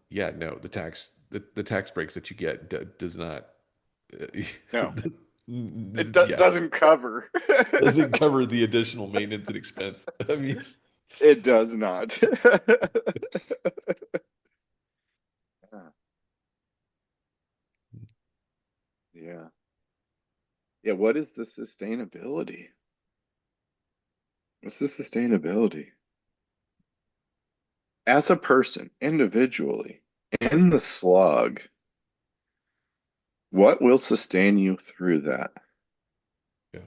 Speaker 1: yeah, no, the tax breaks that you get does not,
Speaker 2: No, it
Speaker 1: yeah,
Speaker 2: doesn't cover.
Speaker 1: doesn't cover the additional maintenance and expense. I mean,
Speaker 2: It does not. Yeah. Yeah, what is the sustainability? What's the sustainability? as a person, individually, in the slog, what will sustain you through that?
Speaker 1: Yeah.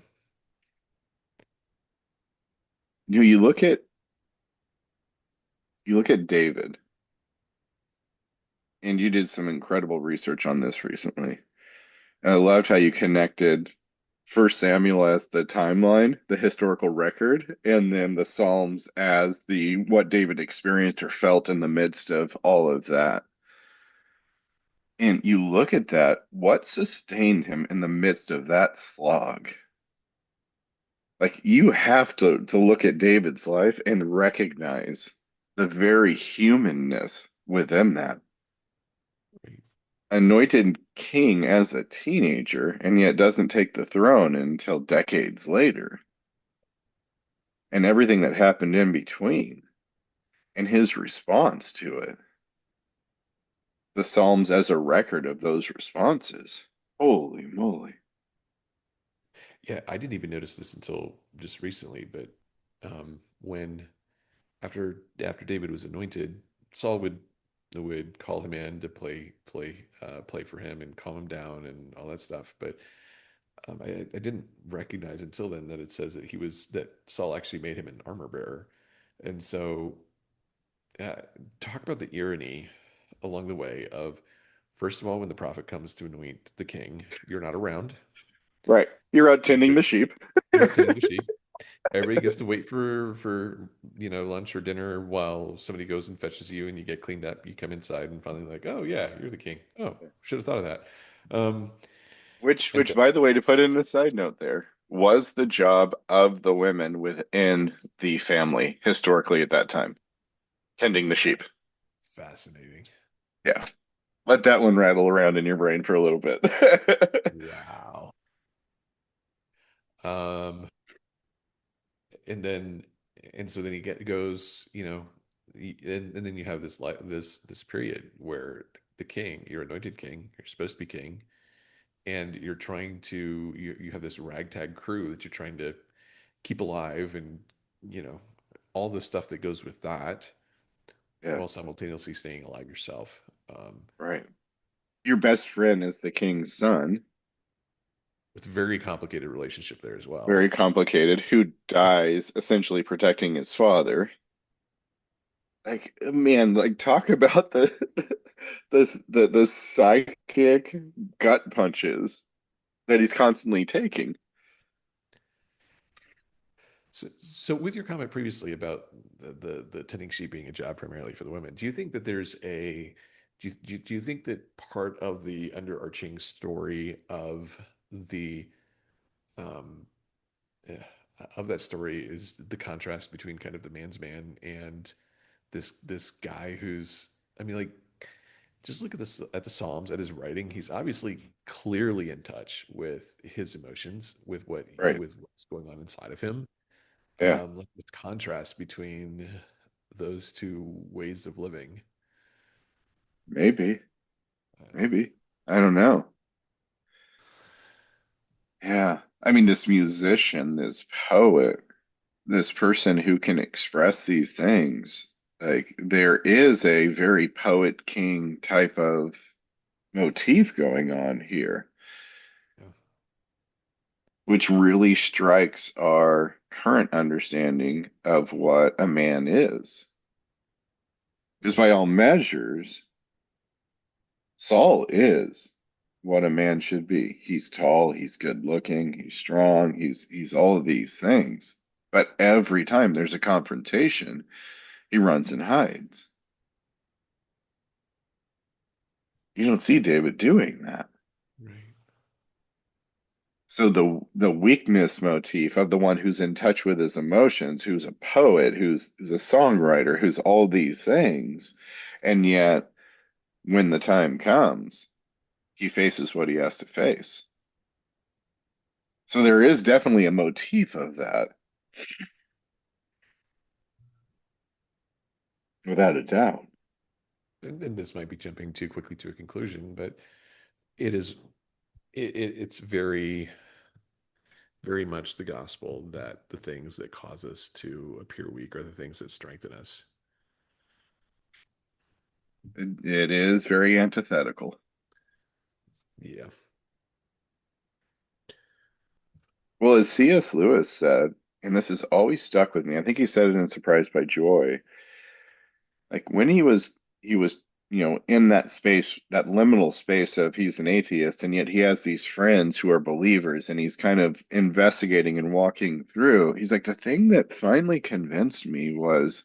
Speaker 2: You look at David, and you did some incredible research on this recently. And I loved how you connected First Samuel as the timeline, the historical record, and then the Psalms as the what David experienced or felt in the midst of all of that. And you look at that, what sustained him in the midst of that slog? Like you have to look at David's life and recognize the very humanness within that.
Speaker 1: Right.
Speaker 2: Anointed king as a teenager, and yet doesn't take the throne until decades later, and everything that happened in between, and his response to it. The Psalms as a record of those responses. Holy moly.
Speaker 1: Yeah, I didn't even notice this until just recently, but when after David was anointed, Saul would call him in to play for him and calm him down and all that stuff. But I didn't recognize until then that it says that Saul actually made him an armor bearer, and so uh, talk about the irony along the way of first of all when the prophet comes to anoint the king, you're not around.
Speaker 2: Right. You're out tending the sheep.
Speaker 1: You're out tending the sheep. Everybody gets to wait for lunch or dinner while somebody goes and fetches you and you get cleaned up. You come inside and finally like, oh yeah, you're the king. Oh, should have thought of that. Um, and
Speaker 2: Which, by the way, to put in a side note there, was the job of the women within the family historically at that time, tending the sheep.
Speaker 1: fascinating.
Speaker 2: Yeah. Let that one rattle around in your brain for a little bit.
Speaker 1: Wow. Um, and then and so then he goes, and then you have this period where the king, you're anointed king, you're supposed to be king, and you're trying to you have this ragtag crew that you're trying to keep alive and you know all the stuff that goes with that
Speaker 2: Yeah,
Speaker 1: while simultaneously staying alive yourself.
Speaker 2: right. Your best friend is the king's son,
Speaker 1: It's a very complicated relationship there as well.
Speaker 2: very complicated, who dies essentially protecting his father. Like, man, like talk about the psychic gut punches that he's constantly taking.
Speaker 1: So with your comment previously about the tending sheep being a job primarily for the women, do you think that do you think that part of the underarching story the um, eh, of that story is the contrast between kind of the man's man and this guy who's I mean like just look at this at the Psalms at his writing. He's obviously clearly in touch with his emotions,
Speaker 2: Right.
Speaker 1: with what's going on inside of him.
Speaker 2: Yeah.
Speaker 1: Like the contrast between those two ways of living.
Speaker 2: Maybe.
Speaker 1: Uh,
Speaker 2: Maybe. I don't know. Yeah. I mean, this musician, this poet, this person who can express these things, like there is a very poet king type of motif going on here,
Speaker 1: yeah,
Speaker 2: which really strikes our current understanding of what a man is. Because
Speaker 1: right,
Speaker 2: by all measures, Saul is what a man should be. He's tall, he's good looking, he's strong, he's all of these things. But every time there's a confrontation, he runs and hides. You don't see David doing that.
Speaker 1: right.
Speaker 2: So the weakness motif of the one who's in touch with his emotions, who's a poet, who's a songwriter, who's all these things, and yet when the time comes, he faces what he has to face. So there is definitely a motif of that, without a doubt.
Speaker 1: And this might be jumping too quickly to a conclusion, but it is it's very much the gospel that the things that cause us to appear weak are the things that strengthen us.
Speaker 2: It is very antithetical.
Speaker 1: Yeah.
Speaker 2: Well, as C.S. Lewis said, and this has always stuck with me, I think he said it in Surprised by Joy, like when he was in that space, that liminal space of he's an atheist and yet he has these friends who are believers and he's kind of investigating and walking through. He's like, the thing that finally convinced me was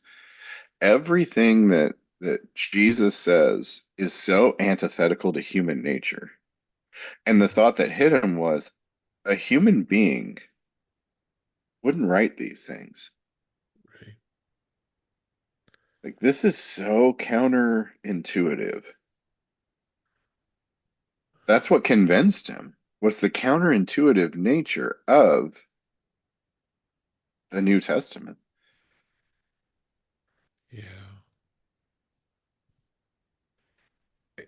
Speaker 2: everything that Jesus says is so antithetical to human nature. And the
Speaker 1: Mhm.
Speaker 2: thought that hit him was a human being wouldn't write these things.
Speaker 1: Right.
Speaker 2: Like this is so counterintuitive. That's what convinced him was the counterintuitive nature of the New Testament.
Speaker 1: Yeah.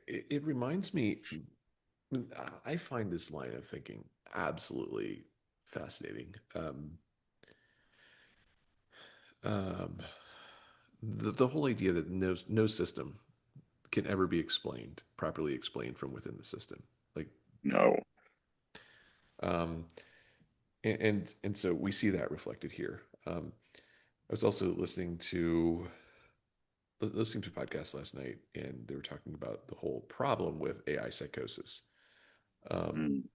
Speaker 1: It reminds me, I find this line of thinking absolutely fascinating. Um, the whole idea that no system can ever be explained, properly explained from within the system. Like,
Speaker 2: No.
Speaker 1: um, and so we see that reflected here. I was also listening to a podcast last night, and they were talking about the whole problem with AI psychosis, um,
Speaker 2: Mm,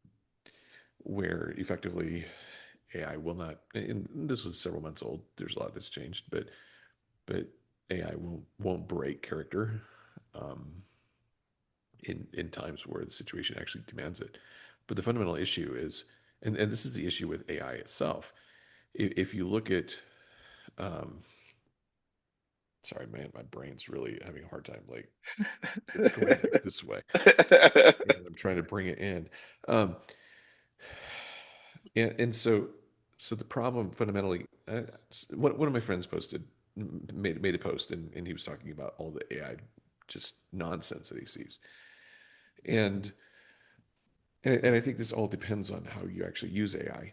Speaker 1: where effectively AI will not. And this was several months old. There's a lot that's changed, but AI won't break character um, in times where the situation actually demands it. But the fundamental issue is, and this is the issue with AI itself. If you look at, um, sorry, man, my brain's really having a hard time. Like it's going like this way, and I'm trying to bring it in. Um, and so the problem fundamentally, one of my friends made a post, and he was talking about all the AI just nonsense that he sees, and and I think this all depends on how you actually use AI.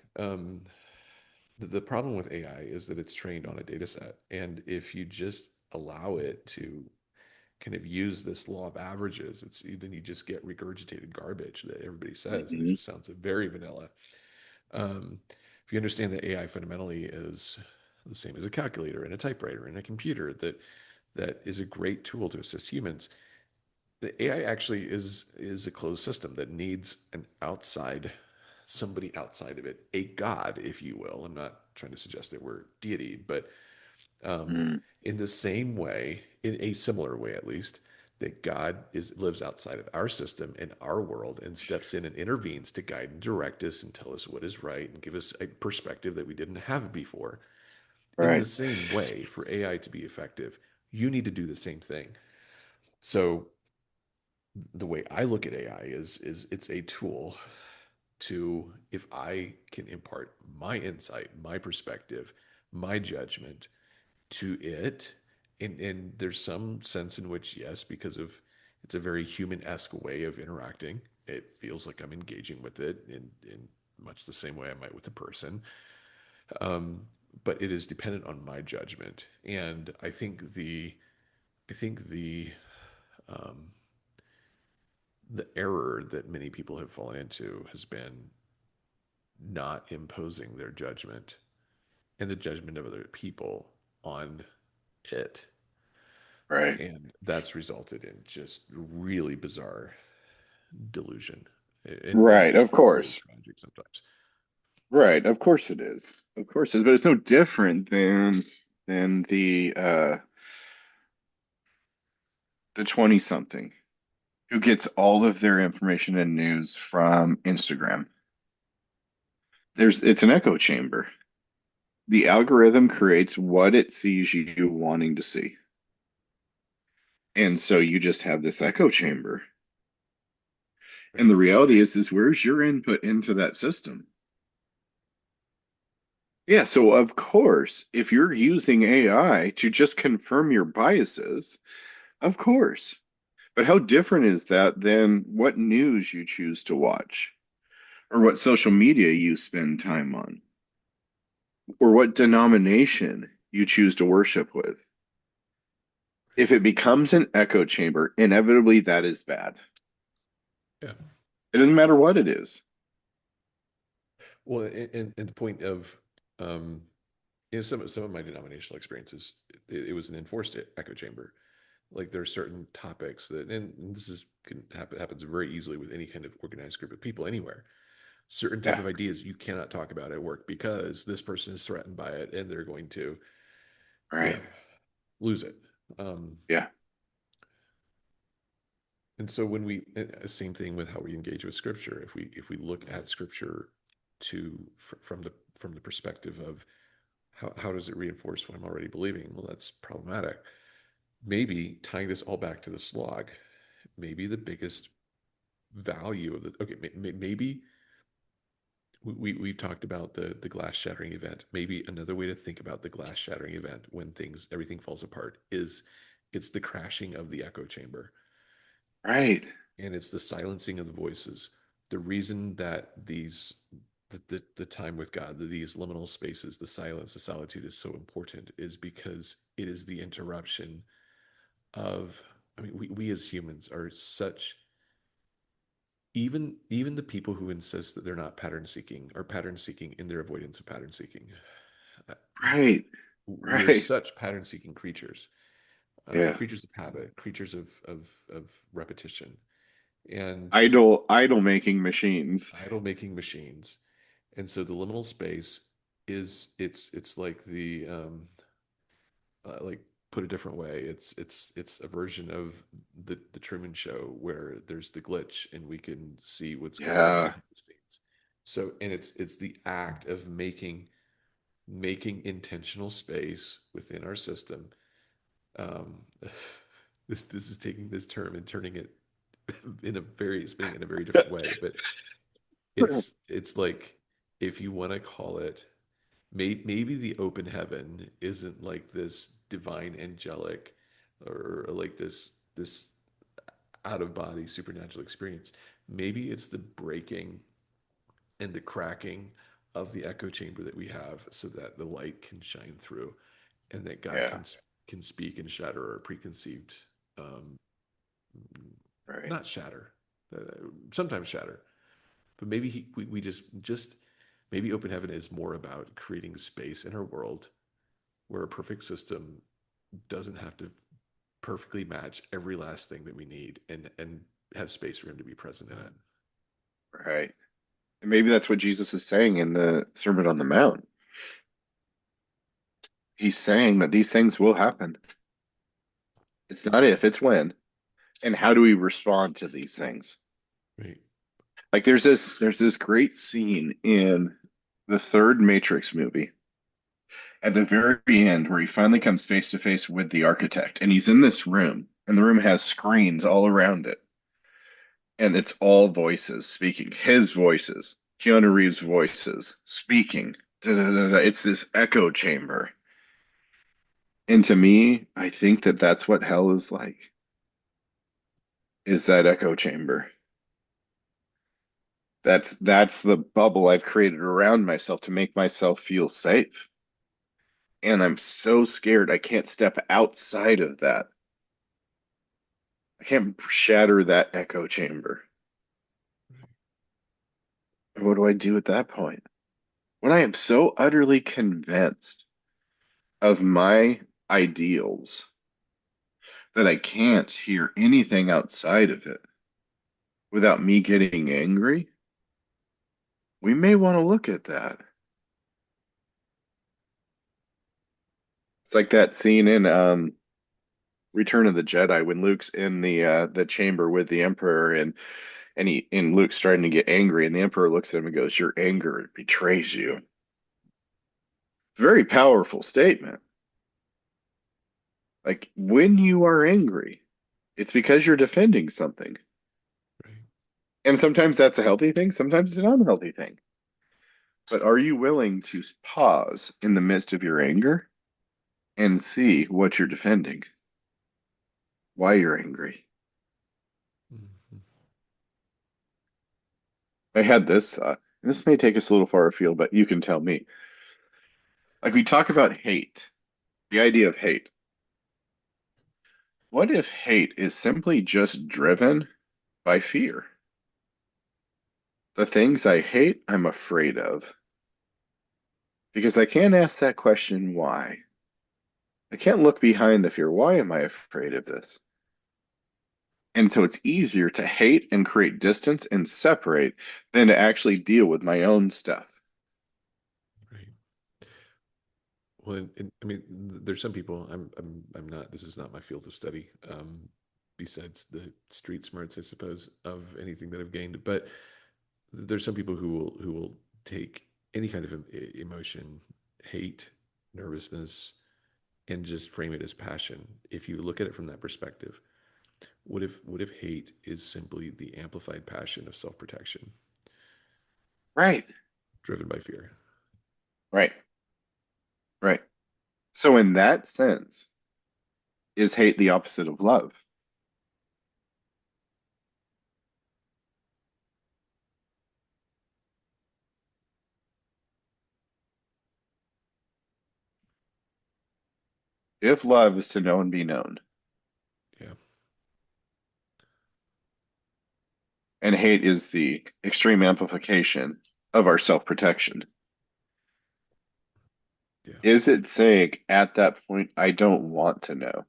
Speaker 1: The problem with AI is that it's trained on a data set, and if you just allow it to kind of use this law of averages, it's then you just get regurgitated garbage that everybody says, and it
Speaker 2: mhm,
Speaker 1: just sounds very vanilla. If you understand that AI fundamentally is the same as a calculator and a typewriter and a computer, that is a great tool to assist humans. The AI actually is a closed system that needs somebody outside of it, a god, if you will. I'm not trying to suggest that we're deity, but um,
Speaker 2: mm,
Speaker 1: in the same way, in a similar way at least, that God lives outside of our system and our world and steps in and intervenes to guide and direct us and tell us what is right and give us a perspective that we didn't have before. In the
Speaker 2: right.
Speaker 1: same way, for AI to be effective, you need to do the same thing. So the way I look at AI is it's a tool to, if I can impart my insight, my perspective, my judgment to it, and there's some sense in which yes, because of it's a very human-esque way of interacting. It feels like I'm engaging with it in much the same way I might with a person. Um, but it is dependent on my judgment, and I think um, the error that many people have fallen into has been not imposing their judgment and the judgment of other people on it.
Speaker 2: Right.
Speaker 1: And that's resulted in just really bizarre delusion and
Speaker 2: Right. Of
Speaker 1: really
Speaker 2: course.
Speaker 1: tragic sometimes.
Speaker 2: Right. Of course it is. Of course it is. But it's no different than the 20 something who gets all of their information and news from Instagram. It's an echo chamber. The algorithm creates what it sees you wanting to see. And so you just have this echo chamber. And
Speaker 1: Right.
Speaker 2: the reality is where's your input into that system? Yeah, so of course, if you're using AI to just confirm your biases, of course. But how different is that than what news you choose to watch, or what social media you spend time on, or what denomination you choose to worship with? if it becomes an echo chamber, inevitably that is bad.
Speaker 1: Yeah.
Speaker 2: It doesn't matter what it is.
Speaker 1: Well, and the point of, um, some of my denominational experiences, it was an enforced echo chamber. Like there are certain topics that, and this is can happen happens very easily with any kind of organized group of people anywhere. Certain type
Speaker 2: Yeah,
Speaker 1: of ideas you cannot talk about at work because this person is threatened by it, and they're going to, you know,
Speaker 2: right.
Speaker 1: lose it. Um,
Speaker 2: Yeah,
Speaker 1: and so when we, same thing with how we engage with Scripture. If we look at Scripture from the perspective of how does it reinforce what I'm already believing? Well, that's problematic. Maybe tying this all back to the slog, maybe the biggest value of the okay, maybe we've talked about the glass shattering event. Maybe another way to think about the glass shattering event when things everything falls apart is it's the crashing of the echo chamber,
Speaker 2: right.
Speaker 1: and it's the silencing of the voices. The reason that the time with God, these liminal spaces, the silence, the solitude is so important is because it is the interruption of, I mean, we as humans are such, even the people who insist that they're not pattern seeking are pattern seeking in their avoidance of pattern seeking. Uh,
Speaker 2: Right.
Speaker 1: we are
Speaker 2: Right.
Speaker 1: such pattern seeking creatures,
Speaker 2: Yeah.
Speaker 1: creatures of habit, creatures of repetition, and
Speaker 2: Idol making machines.
Speaker 1: idol making machines. And so the liminal space is it's like the, like, put a different way, it's a version of the Truman Show where there's the glitch and we can see what's going on
Speaker 2: Yeah.
Speaker 1: behind the scenes. So, and it's the act of making intentional space within our system. Um, this is taking this term and turning it spinning it in a very different way, but it's like, if you want to call it, maybe the open heaven isn't like this divine angelic, or like this out of body supernatural experience. Maybe it's the breaking and the cracking of the echo chamber that we have so that the light can shine through, and that God
Speaker 2: Yeah.
Speaker 1: can speak and shatter our preconceived, um,
Speaker 2: Right.
Speaker 1: not shatter, uh, sometimes shatter, but maybe we just maybe open heaven is more about creating space in our world where a perfect system doesn't have to perfectly match every last thing that we need, and have space for him to be present in it.
Speaker 2: Right. And maybe that's what Jesus is saying in the Sermon on the Mount. He's saying that these things will happen. It's not if, it's when. And how do we respond to these things?
Speaker 1: Right.
Speaker 2: Like there's this great scene in the third Matrix movie at the very end where he finally comes face to face with the architect, and he's in this room, and the room has screens all around it, and it's all voices speaking, his voices, Keanu Reeves' voices speaking. Da, da, da, da. It's this echo chamber. And to me, I think that that's what hell is like, is that echo chamber. That's the bubble I've created around myself to make myself feel safe. And I'm so scared I can't step outside of that. I can't shatter that echo chamber. And what do I do at that point? When I am so utterly convinced of my ideals that I can't hear anything outside of it without me getting angry, we may want to look at that. It's like that scene in Return of the Jedi when Luke's in the chamber with the Emperor, and Luke's starting to get angry, and the Emperor looks at him and goes, "Your anger betrays you." Very powerful statement. Like when you are angry, it's because you're defending something.
Speaker 1: Right.
Speaker 2: And sometimes that's a healthy thing, sometimes it's an unhealthy thing. But are you willing to pause in the midst of your anger and see what you're defending, why you're angry?
Speaker 1: Mhm.
Speaker 2: I had this thought, and this may take us a little far afield, but you can tell me. Like we talk about hate, the idea of hate. What if hate is simply just driven by fear? The things I hate, I'm afraid of. Because I can't ask that question, why? I can't look behind the fear. Why am I afraid of this? And so it's easier to hate and create distance and separate than to actually deal with my own stuff.
Speaker 1: Right. Well, I mean, there's some people. I'm not. This is not my field of study. Besides the street smarts, I suppose, of anything that I've gained. But there's some people who will take any kind of emotion, hate, nervousness, and just frame it as passion. If you look at it from that perspective, what if hate is simply the amplified passion of self-protection,
Speaker 2: Right,
Speaker 1: driven by fear?
Speaker 2: right, right. So in that sense, is hate the opposite of love? If love is to know and be known,
Speaker 1: Yeah,
Speaker 2: and hate is the extreme amplification of our self-protection,
Speaker 1: yeah.
Speaker 2: is it saying at that point, I don't want to know?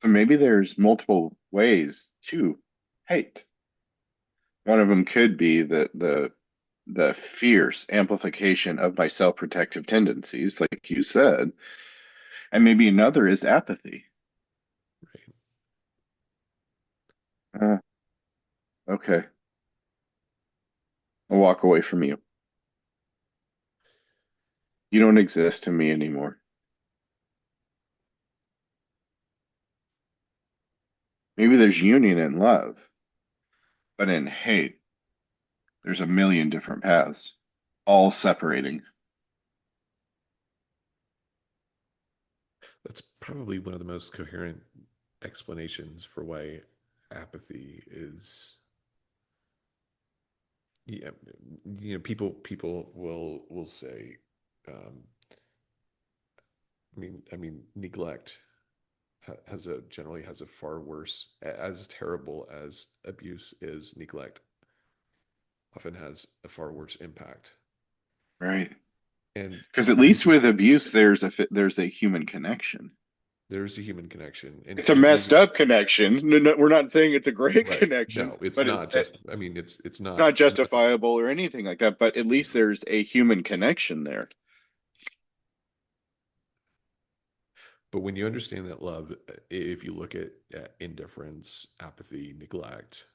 Speaker 2: So maybe there's multiple ways to hate. One of them could be the fierce amplification of my self-protective tendencies, like you said, and maybe another is apathy.
Speaker 1: Right.
Speaker 2: Uh, okay, I'll walk away from you. You don't exist to me anymore. Maybe there's union in love, but in hate, there's a million different paths, all separating.
Speaker 1: That's probably one of the most coherent explanations for why apathy is. Yeah, people will say, um, neglect generally has a far worse, as terrible as abuse is, neglect often has a far worse impact.
Speaker 2: Right.
Speaker 1: And
Speaker 2: Because at
Speaker 1: I think
Speaker 2: least with abuse, there's a human connection.
Speaker 1: there's a human connection, and
Speaker 2: It's a
Speaker 1: and
Speaker 2: messed
Speaker 1: even
Speaker 2: up connection. No, no, we're not saying it's a great
Speaker 1: right.
Speaker 2: connection,
Speaker 1: No, it's
Speaker 2: but
Speaker 1: not just. I mean, it's not
Speaker 2: not
Speaker 1: nothing.
Speaker 2: justifiable or anything like that. But at least there's a human connection there.
Speaker 1: But when you understand that love, if you look at indifference, apathy, neglect,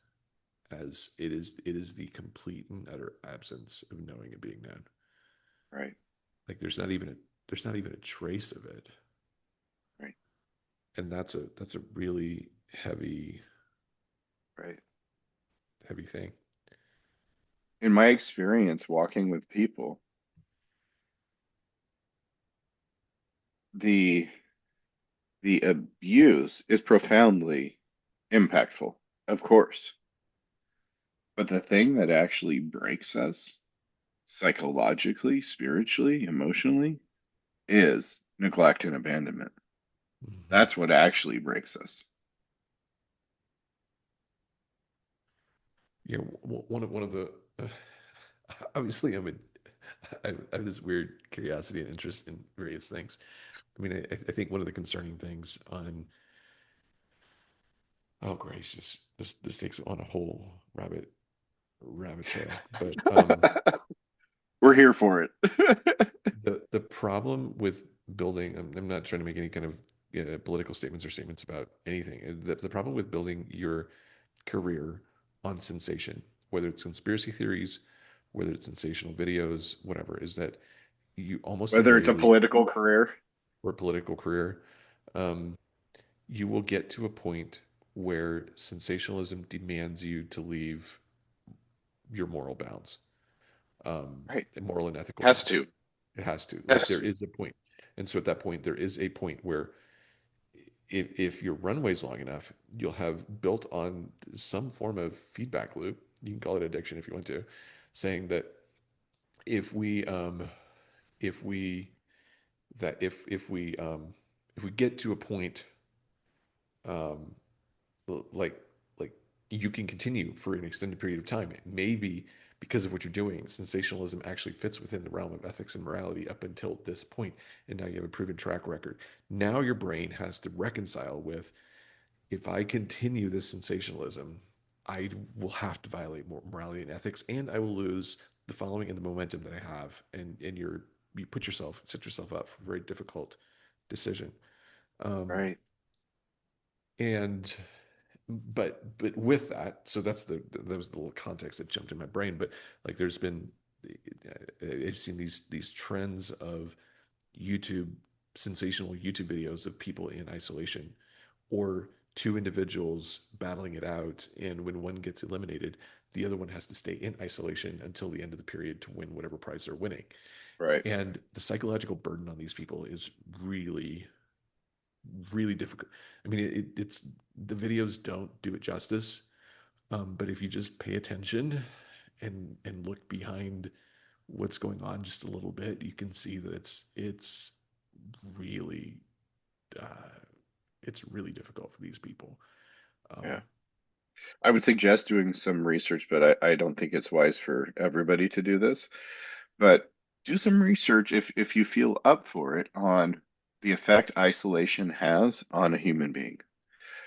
Speaker 1: as it is the complete and utter absence of knowing and being known.
Speaker 2: Right,
Speaker 1: Like there's not even a trace of it,
Speaker 2: right,
Speaker 1: and that's a really heavy
Speaker 2: right.
Speaker 1: heavy thing.
Speaker 2: In my experience walking with people, the the abuse is profoundly impactful, of course. But the thing that actually breaks us psychologically, spiritually, emotionally is neglect and abandonment.
Speaker 1: Mhm.
Speaker 2: That's what actually breaks us.
Speaker 1: Yeah, one of the obviously I have this weird curiosity and interest in various things. I mean, I think one of the concerning things on oh gracious, this takes on a whole rabbit trail, but
Speaker 2: We're here for it.
Speaker 1: the problem with building, I'm not trying to make any kind of political statements or statements about anything. The problem with building your career on sensation, whether it's conspiracy theories, whether it's sensational videos, whatever, is that you almost
Speaker 2: Whether it's a
Speaker 1: invariably,
Speaker 2: political career,
Speaker 1: or political career, um, you will get to a point where sensationalism demands you to leave your moral bounds,
Speaker 2: right?
Speaker 1: moral and ethical
Speaker 2: Has
Speaker 1: bounds.
Speaker 2: to,
Speaker 1: It has to. Like
Speaker 2: has
Speaker 1: there
Speaker 2: to.
Speaker 1: is a point. And so at that point, there is a point where if your runway's long enough, you'll have built on some form of feedback loop. You can call it addiction if you want to, saying that if we if we that if we get to a point um, like like you can continue for an extended period of time. Maybe because of what you're doing, sensationalism actually fits within the realm of ethics and morality up until this point, and now you have a proven track record. Now your brain has to reconcile with if I continue this sensationalism, I will have to violate morality and ethics, and I will lose the following and the momentum that I have, and you set yourself up for a very difficult decision. Um,
Speaker 2: Right.
Speaker 1: and but with that, so that was the little context that jumped in my brain. But like, there's been I've seen these trends of YouTube sensational YouTube videos of people in isolation or two individuals battling it out, and when one gets eliminated, the other one has to stay in isolation until the end of the period to win whatever prize they're winning.
Speaker 2: Right.
Speaker 1: And the psychological burden on these people is really difficult. I mean, it's the videos don't do it justice, but if you just pay attention and look behind what's going on just a little bit, you can see that it's really uh, it's really difficult for these people. Um,
Speaker 2: Yeah. I would suggest doing some research, but I don't think it's wise for everybody to do this. But do some research if you feel up for it on the effect isolation has on a human being,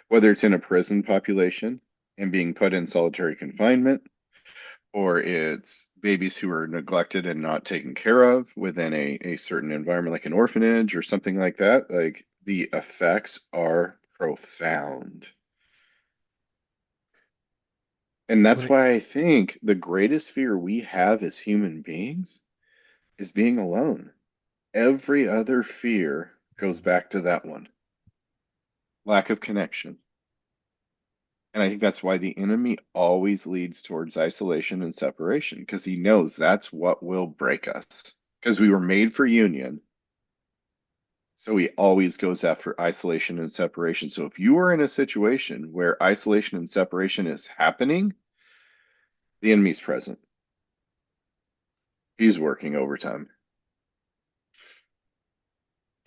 Speaker 2: whether it's in a prison population and being put in solitary confinement, or it's babies who are neglected and not taken care of within a certain environment, like an orphanage or something like that. Like the effects are profound. And
Speaker 1: when
Speaker 2: that's
Speaker 1: it,
Speaker 2: why I think the greatest fear we have as human beings is being alone. Every other fear goes back to that one, lack of connection. And I think that's why the enemy always leads towards isolation and separation, because he knows that's what will break us. Because we were made for union. So he always goes after isolation and separation. So if you are in a situation where isolation and separation is happening, the enemy's present. He's working overtime.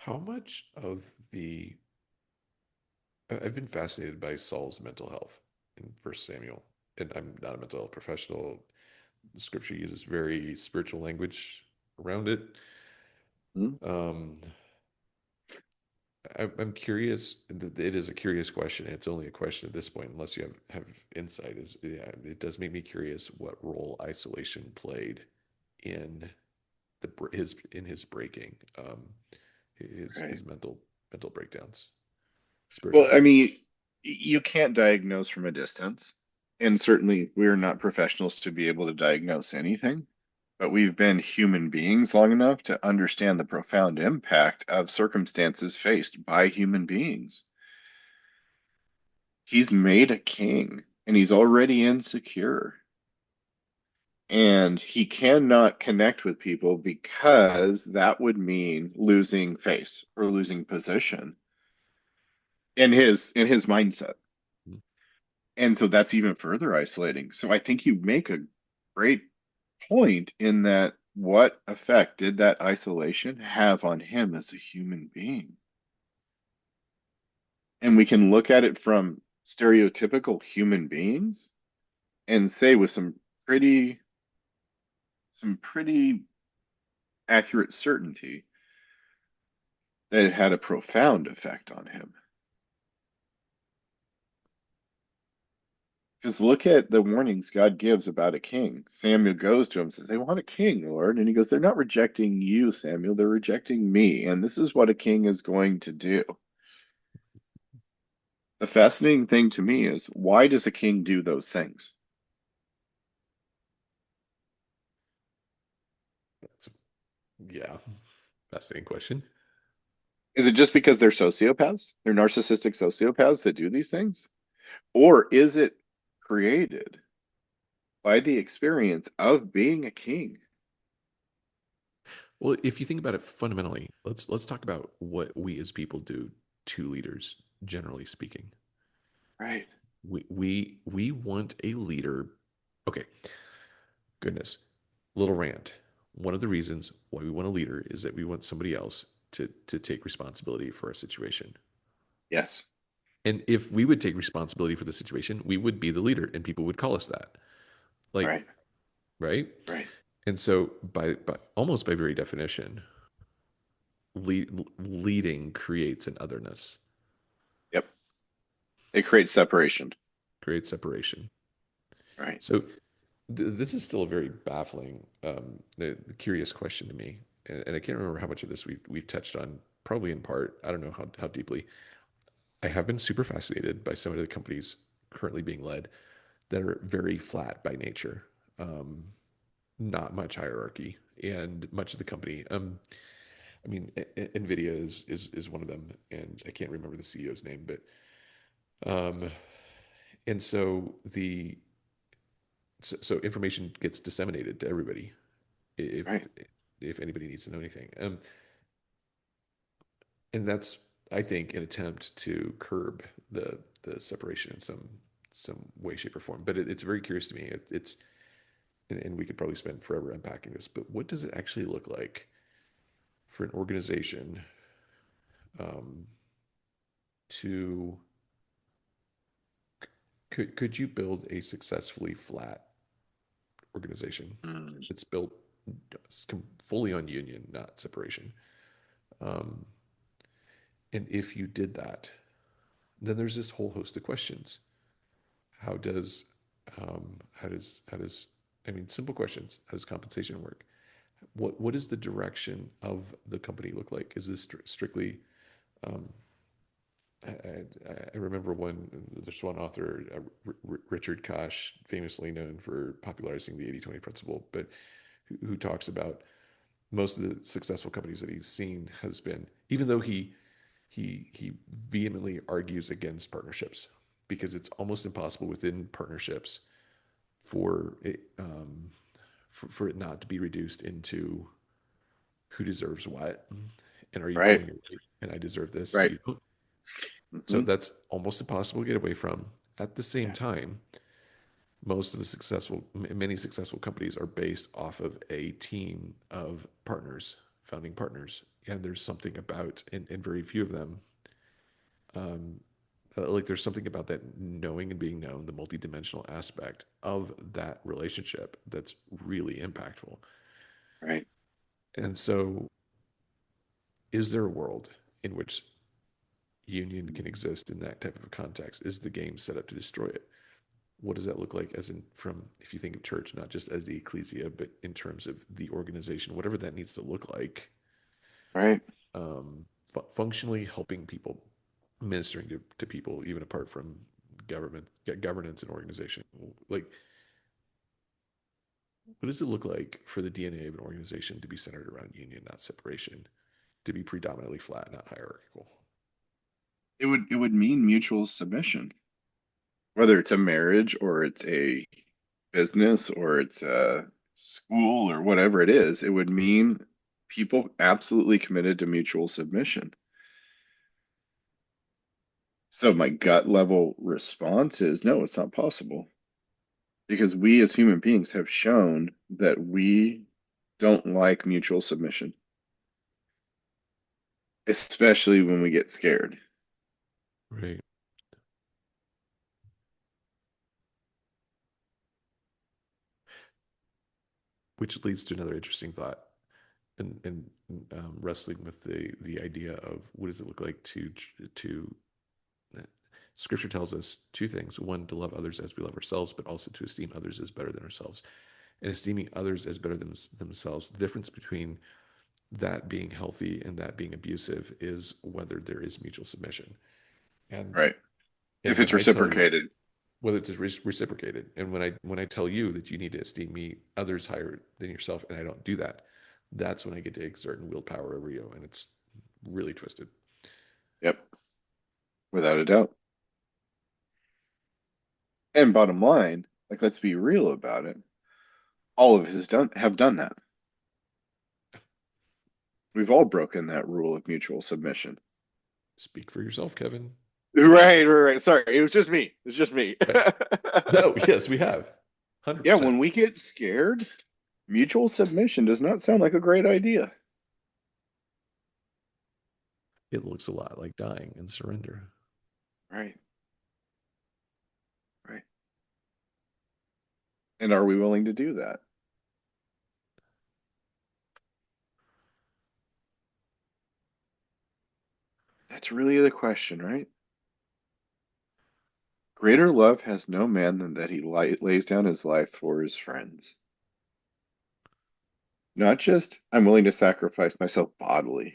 Speaker 1: how much of the I've been fascinated by Saul's mental health in First Samuel, and I'm not a mental health professional. The scripture uses very spiritual language around it.
Speaker 2: Hmm?
Speaker 1: Um, I'm curious. It is a curious question. It's only a question at this point, unless you have insight. Is Yeah, it does make me curious what role isolation played in his breaking,
Speaker 2: Right.
Speaker 1: his mental breakdowns, spiritual
Speaker 2: Well, I
Speaker 1: breakdown.
Speaker 2: mean, you can't diagnose from a distance. And certainly we're not professionals to be able to diagnose anything. But we've been human beings long enough to understand the profound impact of circumstances faced by human beings. He's made a king and he's already insecure. And he cannot connect with people because that would mean losing face or losing position in his mindset. And so that's even further isolating. So I think you make a great point in that what effect did that isolation have on him as a human being? And we can look at it from stereotypical human beings and say with some pretty accurate certainty that it had a profound effect on him. Because look at the warnings God gives about a king. Samuel goes to him and says, they want a king, Lord. And he goes, they're not rejecting you, Samuel. They're rejecting me. And this is what a king is going to do. The fascinating thing to me is why does a king do those things?
Speaker 1: That's, yeah, fascinating question.
Speaker 2: Is it just because they're sociopaths? They're narcissistic sociopaths that do these things? Or is it created by the experience of being a king?
Speaker 1: Well, if you think about it fundamentally, let's talk about what we as people do to leaders, generally speaking.
Speaker 2: Right.
Speaker 1: We want a leader. Okay, goodness, little rant. one of the reasons why we want a leader is that we want somebody else to take responsibility for our situation.
Speaker 2: Yes.
Speaker 1: And if we would take responsibility for the situation, we would be the leader and people would call us that. Like,
Speaker 2: Right.
Speaker 1: right?
Speaker 2: Right.
Speaker 1: And so by almost by very definition, leading creates an otherness,
Speaker 2: Yep. It creates separation.
Speaker 1: creates separation.
Speaker 2: Right.
Speaker 1: So this is still a very baffling, curious question to me, and I can't remember how much of this we've touched on. Probably in part, I don't know how deeply. I have been super fascinated by some of the companies currently being led that are very flat by nature, um, not much hierarchy, and much of the company. I mean, Nvidia is one of them, and I can't remember the CEO's name, but um, and so so information gets disseminated to everybody if
Speaker 2: Right.
Speaker 1: if anybody needs to know anything. And that's, I think, an attempt to curb the separation in some way, shape, or form. But it's very curious to me. It's and we could probably spend forever unpacking this. But what does it actually look like for an organization um, to could you build a successfully flat organization
Speaker 2: Mm.
Speaker 1: that's built fully on union, not separation? Um, and if you did that, then there's this whole host of questions. How does how does I mean, simple questions. How does compensation work? What does the direction of the company look like? Is this strictly um, I remember there's one author, Richard Koch, famously known for popularizing the 80-20 principle, but who talks about most of the successful companies that he's seen has been, even though he vehemently argues against partnerships because it's almost impossible within partnerships for it for it not to be reduced into who deserves what, and are you
Speaker 2: Right.
Speaker 1: pulling your weight, and I deserve this so
Speaker 2: Right.
Speaker 1: you don't. So
Speaker 2: Hmm.
Speaker 1: that's almost impossible to get away from. At the same
Speaker 2: Yeah.
Speaker 1: time, many successful companies are based off of a team of partners, founding partners, and there's something about, and very few of them, um, like there's something about that knowing and being known, the multidimensional aspect of that relationship that's really impactful.
Speaker 2: Right.
Speaker 1: And so, is there a world in which union can exist in that type of a context? Is the game set up to destroy it? What does that look like, as in, from, if you think of church not just as the ecclesia but in terms of the organization, whatever that needs to look like,
Speaker 2: Right.
Speaker 1: functionally helping people, ministering to people even apart from governance and organization? Like, what does it look like for the DNA of an organization to be centered around union, not separation, to be predominantly flat, not hierarchical?
Speaker 2: It would mean mutual submission, whether it's a marriage or it's a business or it's a school or whatever it is. It would mean people absolutely committed to mutual submission. So my gut level response is no, it's not possible because we as human beings have shown that we don't like mutual submission, especially when we get scared.
Speaker 1: Right. Which leads to another interesting thought, and wrestling with the idea of what does it look like to Scripture tells us two things: one, to love others as we love ourselves, but also to esteem others as better than ourselves. And esteeming others as better than themselves, the difference between that being healthy and that being abusive is whether there is mutual submission. And
Speaker 2: Right.
Speaker 1: and
Speaker 2: If
Speaker 1: when
Speaker 2: it's
Speaker 1: I tell you,
Speaker 2: reciprocated.
Speaker 1: whether it's reciprocated, and when I tell you that you need to esteem me others higher than yourself, and I don't do that, that's when I get to exert and wield power over you, and it's really twisted.
Speaker 2: Yep, without a doubt. And bottom line, like let's be real about it. All of us have done that. We've all broken that rule of mutual submission.
Speaker 1: Speak for yourself, Kevin. Yes.
Speaker 2: Right, right, right. Sorry, it was just me. It was just me.
Speaker 1: Right. No, yes, we have.
Speaker 2: Yeah,
Speaker 1: 100%.
Speaker 2: when we get scared, Mutual submission does not sound like a great idea.
Speaker 1: It looks a lot like dying and surrender.
Speaker 2: Right, right. And are we willing to do that? That's really the question, right? Greater love has no man than that he lays down his life for his friends. Not just, I'm willing to sacrifice myself bodily,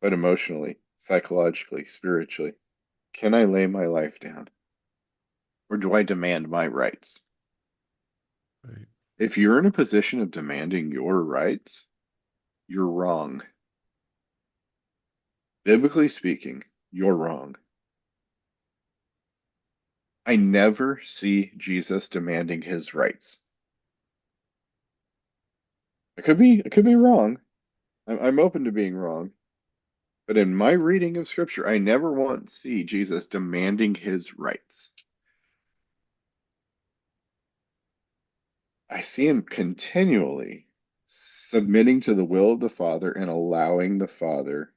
Speaker 2: but emotionally, psychologically, spiritually. Can I lay my life down? Or do I demand my rights?
Speaker 1: Right.
Speaker 2: If you're in a position of demanding your rights, you're wrong. Biblically speaking, you're wrong. I never see Jesus demanding his rights. I could be wrong. I'm open to being wrong. But in my reading of scripture, I never once see Jesus demanding his rights. I see him continually submitting to the will of the Father and allowing the Father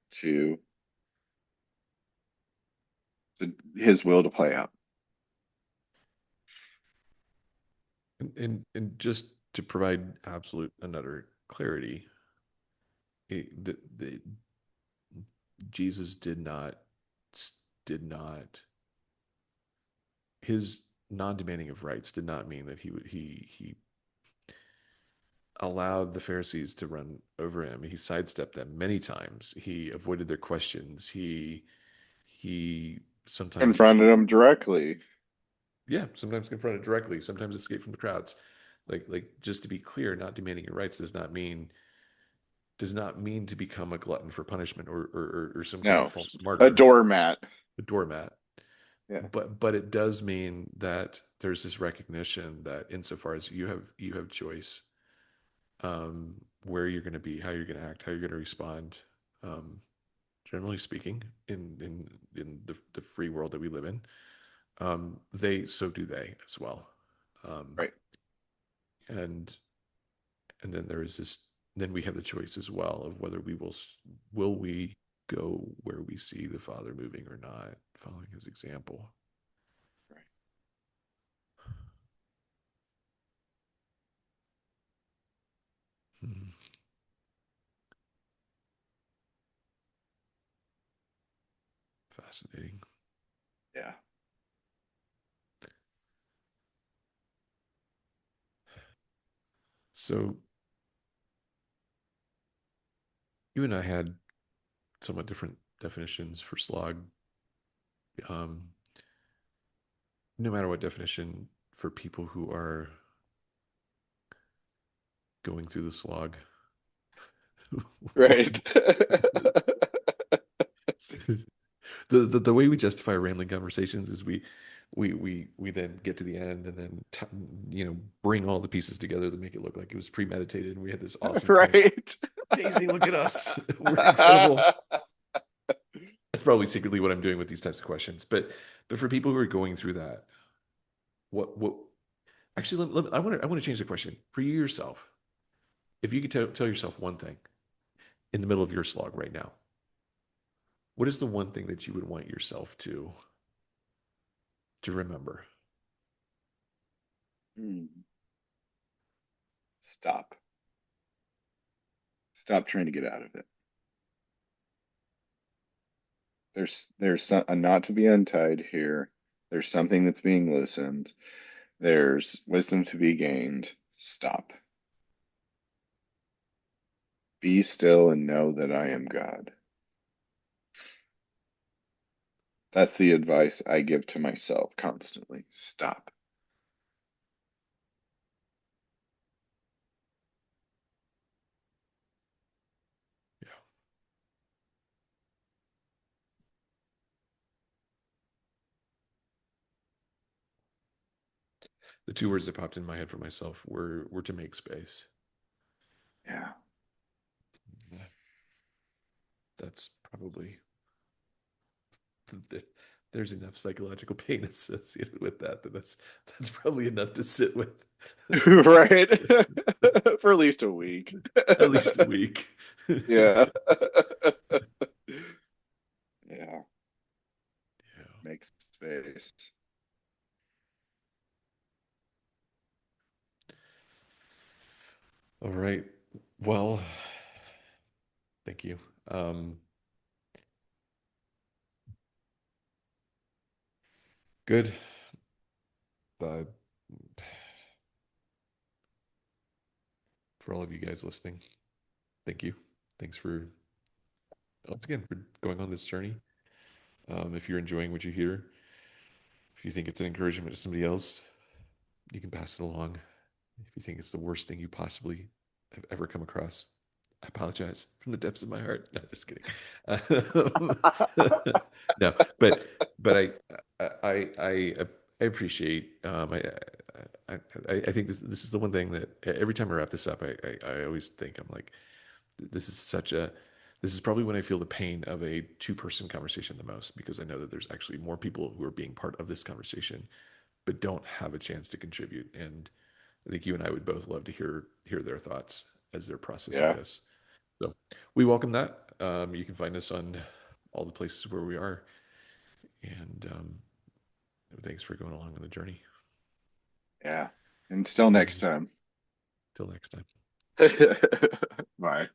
Speaker 2: his will to play out.
Speaker 1: And just to provide absolute another clarity, the Jesus did not his non-demanding of rights did not mean that he allowed the Pharisees to run over him. He sidestepped them many times. He avoided their questions. He sometimes
Speaker 2: Confronted
Speaker 1: escaped.
Speaker 2: him directly.
Speaker 1: Yeah, sometimes confronted directly. Sometimes escaped from the crowds. Like just to be clear, not demanding your rights does not mean to become a glutton for punishment or some kind of
Speaker 2: No,
Speaker 1: false
Speaker 2: a
Speaker 1: martyr,
Speaker 2: doormat.
Speaker 1: a doormat.
Speaker 2: Yeah,
Speaker 1: But it does mean that there's this recognition that insofar as you have choice, where you're going to be, how you're going to act, how you're going to respond. Um, Generally speaking, in the free world that we live in, they so do they as well. Um,
Speaker 2: right.
Speaker 1: and and then there is this. Then we have the choice as well of whether we go where we see the Father moving or not, following His example.
Speaker 2: Right.
Speaker 1: Hmm. Fascinating.
Speaker 2: Yeah.
Speaker 1: So you and I had somewhat different definitions for slog. Um, no matter what definition for people who are going through the slog,
Speaker 2: Right.
Speaker 1: the way we justify rambling conversations is we then get to the end and then bring all the pieces together to make it look like it was premeditated and we had this awesome plan.
Speaker 2: Right.
Speaker 1: Amazing, look at us, we're incredible. That's probably secretly what I'm doing with these types of questions. But for people who are going through that, what actually I want to change the question for you yourself. If you could tell yourself one thing in the middle of your slog right now, what is the one thing that you would want yourself to remember?
Speaker 2: Hmm. Stop. Stop trying to get out of it. There's a knot to be untied here. There's something that's being loosened. There's wisdom to be gained. Stop. Be still and know that I am God. That's the advice I give to myself constantly. Stop.
Speaker 1: Yeah. The two words that popped in my head for myself were to make space.
Speaker 2: Yeah.
Speaker 1: Yeah, that's probably the there's enough psychological pain associated with that, that's probably enough to sit with.
Speaker 2: Right? For at least a week.
Speaker 1: At least a week.
Speaker 2: Yeah. Yeah.
Speaker 1: Yeah.
Speaker 2: Makes space.
Speaker 1: All right. Well, thank you. Um, good. Uh, for all of you guys listening, thank you. Thanks for once again for going on this journey. If you're enjoying what you hear, if you think it's an encouragement to somebody else, you can pass it along. If you think it's the worst thing you possibly have ever come across, I apologize from the depths of my heart. No, just kidding. No, but I appreciate. I think this is the one thing that every time I wrap this up, I always think I'm like, this is such a this is probably when I feel the pain of a two-person conversation the most because I know that there's actually more people who are being part of this conversation but don't have a chance to contribute. And I think you and I would both love to hear their thoughts as they're processing
Speaker 2: Yeah.
Speaker 1: this. So we welcome that. You can find us on all the places where we are. And thanks for going along on the journey.
Speaker 2: Yeah. Until next
Speaker 1: And
Speaker 2: time.
Speaker 1: till next time.
Speaker 2: Bye.